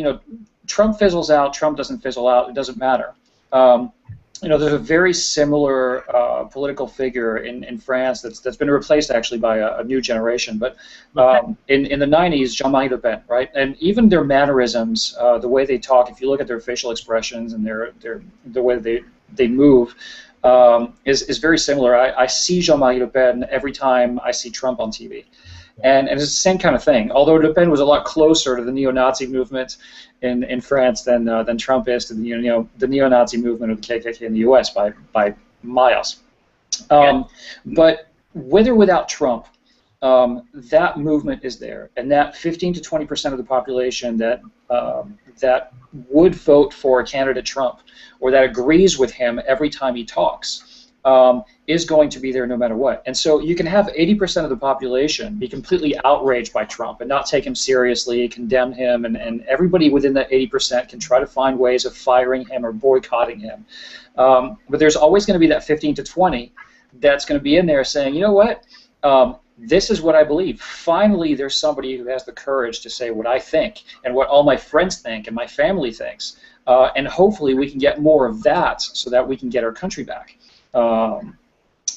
Trump fizzles out, Trump doesn't fizzle out, it doesn't matter. there's a very similar political figure in France that's been replaced actually by a new generation. But in the 90s, Jean-Marie Le Pen, right? And even their mannerisms, the way they talk, if you look at their facial expressions and the way they move, is very similar. I see Jean-Marie Le Pen every time I see Trump on TV. And it's the same kind of thing. Although Le Pen was a lot closer to the neo-Nazi movement in France than Trump is to the neo-Nazi movement of the KKK in the U.S. by miles. But with or without Trump, that movement is there, and that 15 to 20% of the population that would vote for candidate Trump or that agrees with him every time he talks. Is going to be there no matter what. And so you can have 80% of the population be completely outraged by Trump and not take him seriously, condemn him, and everybody within that 80% can try to find ways of firing him or boycotting him. But there's always going to be that 15 to 20 that's going to be in there saying, you know what, this is what I believe. Finally, there's somebody who has the courage to say what I think and what all my friends think and my family thinks. And hopefully we can get more of that so that we can get our country back.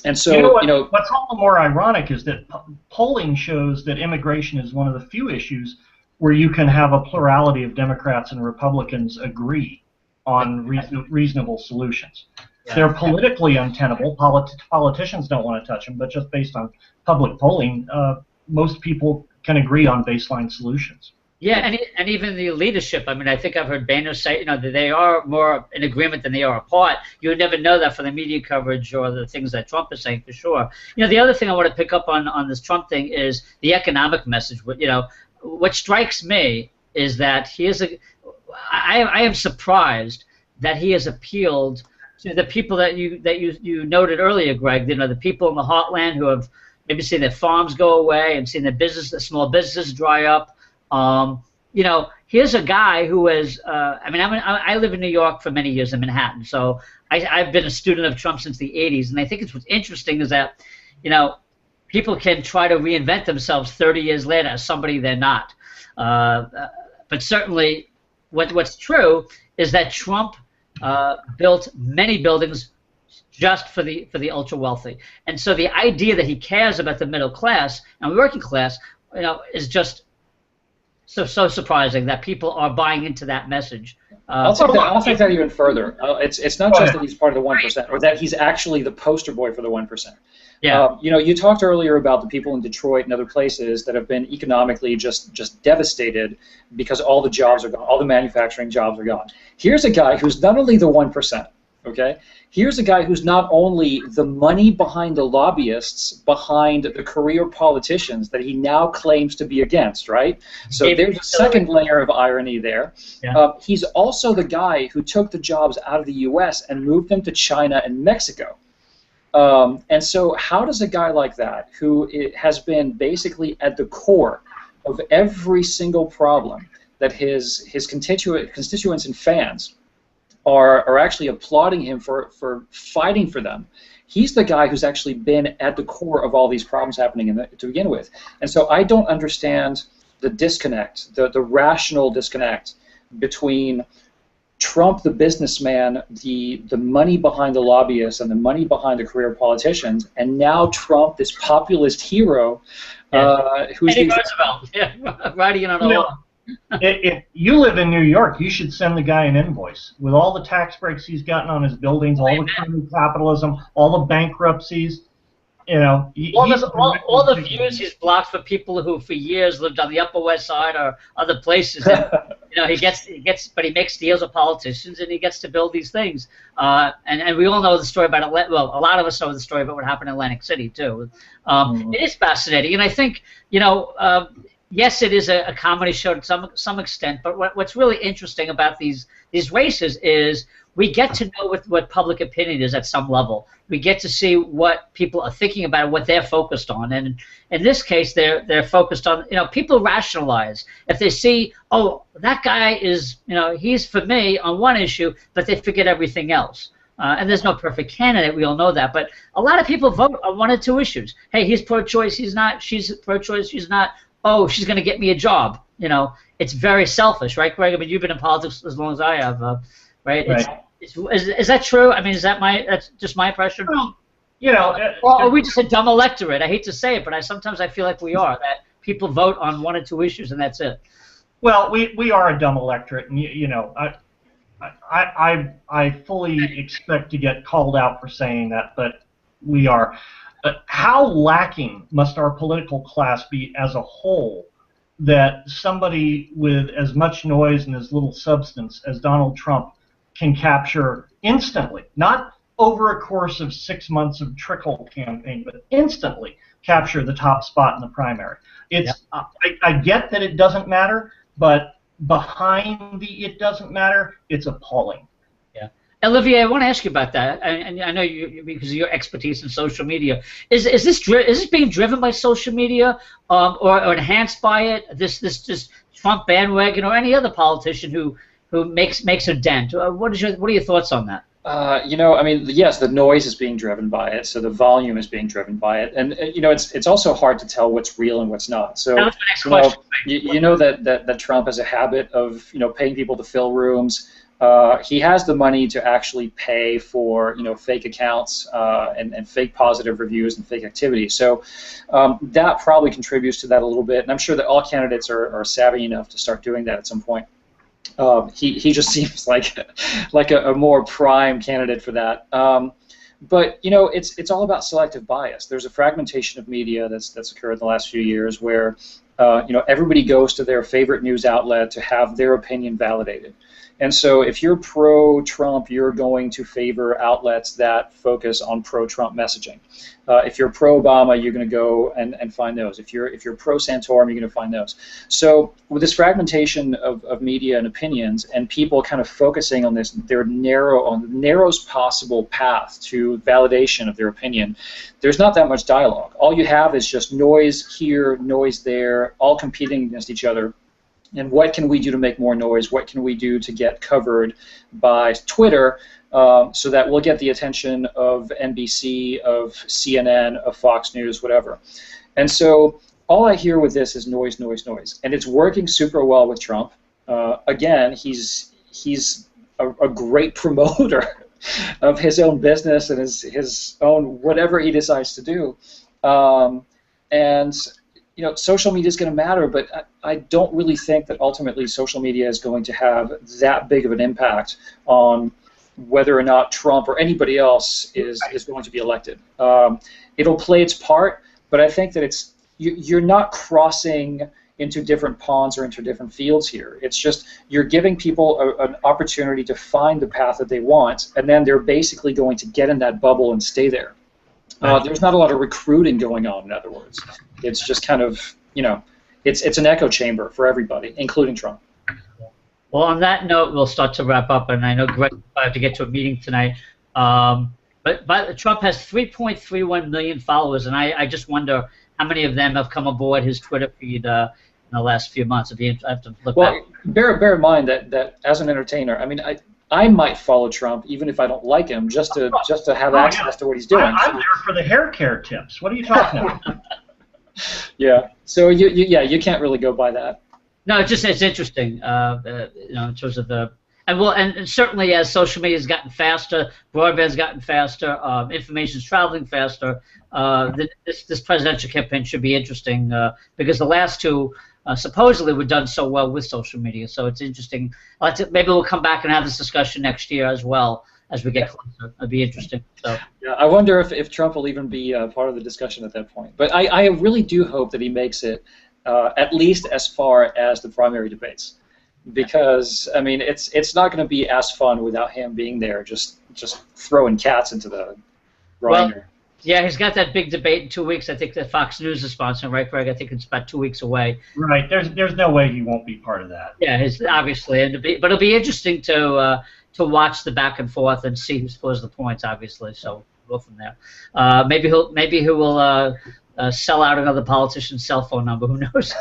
And so, what's all the more ironic is that polling shows that immigration is one of the few issues where you can have a plurality of Democrats and Republicans agree on reasonable solutions. Yeah. They're politically untenable. Politicians don't want to touch them, but just based on public polling, most people can agree on baseline solutions. Yeah, and even the leadership. I mean, I think I've heard Boehner say, that they are more in agreement than they are apart. You would never know that from the media coverage or the things that Trump is saying, for sure. The other thing I want to pick up on this Trump thing is the economic message. What strikes me is that I am surprised that he has appealed to the people that you noted earlier, Greg. The people in the heartland who have maybe seen their farms go away and seen their small businesses dry up. Here's a guy who is, I live in New York for many years in Manhattan, so I've been a student of Trump since the 80s, and I think what's interesting is that, people can try to reinvent themselves 30 years later as somebody they're not. But certainly what's true is that Trump built many buildings just for the ultra-wealthy. And so the idea that he cares about the middle class and working class, is just so surprising that people are buying into that message. I'll take that even further. It's not just that he's part of the 1%, or that he's actually the poster boy for the 1%. Yeah. You talked earlier about the people in Detroit and other places that have been economically just devastated because all the jobs are gone, all the manufacturing jobs are gone. Here's a guy who's not only the 1%. Okay? Here's a guy who's not only the money behind the lobbyists, behind the career politicians that he now claims to be against, right? So there's a second layer of irony there. Yeah. He's also the guy who took the jobs out of the U.S. and moved them to China and Mexico. And so how does a guy like that, who has been basically at the core of every single problem that his constituents and fans are actually applauding him for fighting for them. He's the guy who's actually been at the core of all these problems happening to begin with. And so I don't understand the disconnect, the rational disconnect between Trump, the businessman, the money behind the lobbyists and the money behind the career politicians, and now Trump, this populist hero, who's riding in on a law. If you live in New York, you should send the guy an invoice with all the tax breaks he's gotten on his buildings, all the criminal capitalism, all the bankruptcies. All the views he's blocked for people who for years lived on the Upper West Side or other places. And, but he makes deals with politicians and he gets to build these things. And we all know the story about Atlantic. Well, a lot of us know the story about what happened in Atlantic City too. It is fascinating, and I think yes, it is a comedy show to some extent, but what's really interesting about these races is we get to know what public opinion is at some level. We get to see what people are thinking about, what they're focused on, and in this case, they're focused on. People rationalize if they see, oh, that guy is, he's for me on one issue, but they forget everything else. And there's no perfect candidate, we all know that, but a lot of people vote on one or two issues. Hey, he's pro-choice, he's not. She's pro-choice, she's not. Oh, she's going to get me a job. It's very selfish, right, Greg? I mean, you've been in politics as long as I have, right? Is that true? I mean, that's just my impression? Well, you know, well, are we just a dumb electorate? I hate to say it, but sometimes I feel like we are. That people vote on 1 or 2 issues and that's it. Well, we are a dumb electorate, and you know, I fully expect to get called out for saying that, but we are. How lacking must our political class be as a whole that somebody with as much noise and as little substance as Donald Trump can capture instantly, not over a course of 6 months of trickle campaign, but instantly capture the top spot in the primary. It's I get that it doesn't matter, but behind the it doesn't matter, it's appalling. Yeah. Olivier, I want to ask you about that, and I know you because of your expertise in social media. Is this being driven by social media, or enhanced by it? This Trump bandwagon or any other politician who makes a dent? What are your thoughts on that? You know, I mean, yes, the noise is being driven by it, so the volume is being driven by it, and you know, it's also hard to tell what's real and what's not. So, that was my next question. You know that Trump has a habit of paying people to fill rooms. He has the money to actually pay for fake accounts and fake positive reviews and fake activity. So that probably contributes to that a little bit, and I'm sure that all candidates are savvy enough to start doing that at some point. He just seems like a more prime candidate for that. But it's all about selective bias. There's a fragmentation of media that's occurred in the last few years where everybody goes to their favorite news outlet to have their opinion validated. And so if you're pro-Trump, you're going to favor outlets that focus on pro-Trump messaging. If you're pro-Obama, you're going to go and find those. If you're pro-Santorum, you're going to find those. So with this fragmentation of media and opinions, and people kind of focusing on their narrowest possible path to validation of their opinion, there's not that much dialogue. All you have is just noise here, noise there, all competing against each other. And what can we do to make more noise? What can we do to get covered by Twitter so that we'll get the attention of NBC, of CNN, of Fox News, whatever? And so all I hear with this is noise, noise, noise. And it's working super well with Trump. Again, he's a great promoter of his own business and his own whatever he decides to do. And social media is going to matter, but I don't really think that ultimately social media is going to have that big of an impact on whether or not Trump or anybody else is going to be elected. It'll play its part, but I think that you're not crossing into different ponds or into different fields here. It's just you're giving people an opportunity to find the path that they want, and then they're basically going to get in that bubble and stay there. There's not a lot of recruiting going on, in other words. It's just kind of, it's an echo chamber for everybody, including Trump. Well, on that note, we'll start to wrap up, and I know Greg I have to get to a meeting tonight. But Trump has 3.31 million followers, and I just wonder how many of them have come aboard his Twitter feed in the last few months. I have to look back. Bear in mind that as an entertainer, I mean, I might follow Trump even if I don't like him, just to have access to what he's doing. I'm there for the hair care tips. What are you talking about? Yeah. So you can't really go by that. No, it's interesting. In terms of the and certainly as social media has gotten faster, broadband's gotten faster, information's traveling faster. This presidential campaign should be interesting because the last two. Supposedly were done so well with social media, so it's interesting. Maybe we'll come back and have this discussion next year as well as we get closer. It'll be interesting. So. Yeah, I wonder if Trump will even be part of the discussion at that point. But I really do hope that he makes it at least as far as the primary debates, because I mean it's not going to be as fun without him being there, just throwing cats into the grinder. Well, yeah, he's got that big debate in 2 weeks. I think that Fox News is sponsoring, right, Greg? I think it's about 2 weeks away. Right. There's no way he won't be part of that. Yeah, obviously, but it'll be interesting to watch the back and forth and see who scores the points. Obviously, so we'll go from there. Maybe he will sell out another politician's cell phone number. Who knows?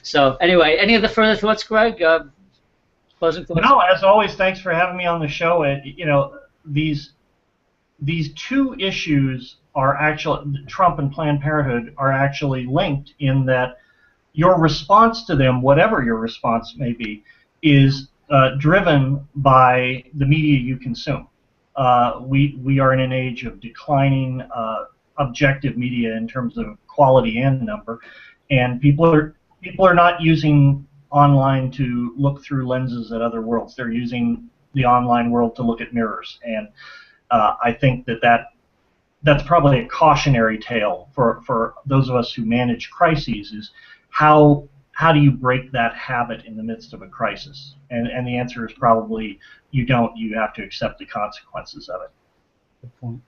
So anyway, any other further thoughts, Greg? Closing thoughts? No, as always, thanks for having me on the show. These two issues are actually, Trump and Planned Parenthood are actually linked in that your response to them, whatever your response may be, is driven by the media you consume. We are in an age of declining objective media in terms of quality and number, and people are not using online to look through lenses at other worlds. They're using the online world to look at mirrors, and I think that's probably a cautionary tale for those of us who manage crises. Is how do you break that habit in the midst of a crisis? And the answer is probably you don't. You have to accept the consequences of it. Good point.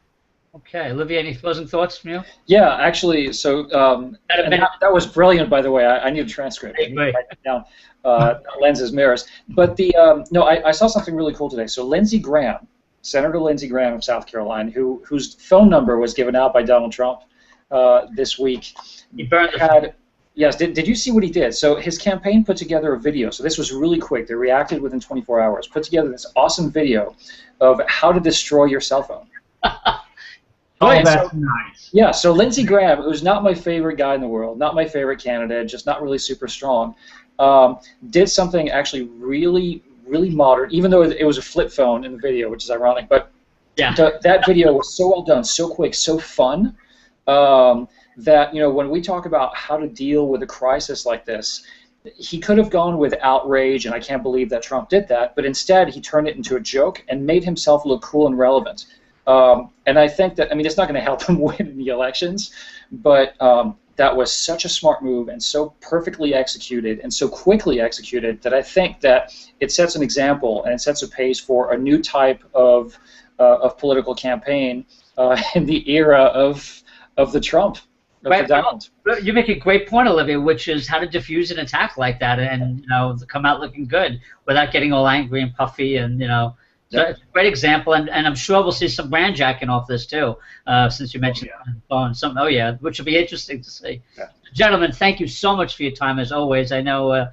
Okay, Olivia, any closing thoughts from you? Yeah, actually, so that was brilliant, by the way. I need a transcript. I need to write it down. Lenses, mirrors. But no, I saw something really cool today. So Lindsey Graham, Senator Lindsey Graham of South Carolina, whose phone number was given out by Donald Trump this week. He burned the Yes, did you see what he did? So his campaign put together a video. So this was really quick. They reacted within 24 hours. Put together this awesome video of how to destroy your cell phone. Oh, that's nice. Yeah, so Lindsey Graham, who's not my favorite guy in the world, not my favorite candidate, just not really super strong, did something actually really, really modern, even though it was a flip phone in the video, which is ironic. But yeah, that video was so well done, so quick, so fun, that, when we talk about how to deal with a crisis like this, he could have gone with outrage, and I can't believe that Trump did that, but instead he turned it into a joke and made himself look cool and relevant. And I think that, it's not going to help him win in the elections, but that was such a smart move and so perfectly executed and so quickly executed that I think that it sets an example and it sets a pace for a new type of political campaign in the era of the Trump. Right. You make a great point, Olivia, which is how to diffuse an attack like that and come out looking good without getting all angry and puffy and So it's a great example, and I'm sure we'll see some brand jacking off this too, since you mentioned the phone. Which will be interesting to see. Yeah. Gentlemen, thank you so much for your time as always. I know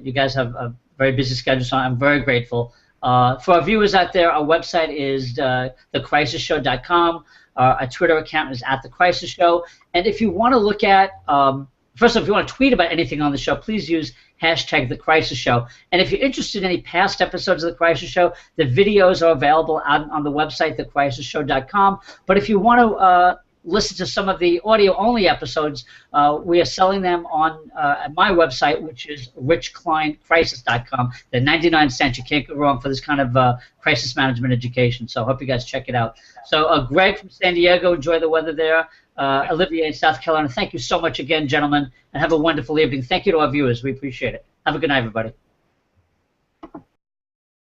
you guys have a very busy schedule, so I'm very grateful. For our viewers out there, our website is thecrisisshow.com. Our Twitter account is @thecrisisshow. And if you want to look at, first of all, if you want to tweet about anything on the show, please use #TheCrisisShow. And if you're interested in any past episodes of The Crisis Show, the videos are available out on the website, thecrisisshow.com. But if you want to listen to some of the audio-only episodes, we are selling them on at my website, which is richkleincrisis.com. They're 99 cents. You can't go wrong for this kind of crisis management education. So I hope you guys check it out. So Greg from San Diego, enjoy the weather there. Olivia in South Carolina, thank you so much again, gentlemen, and have a wonderful evening. Thank you to our viewers. We appreciate it. Have a good night, everybody.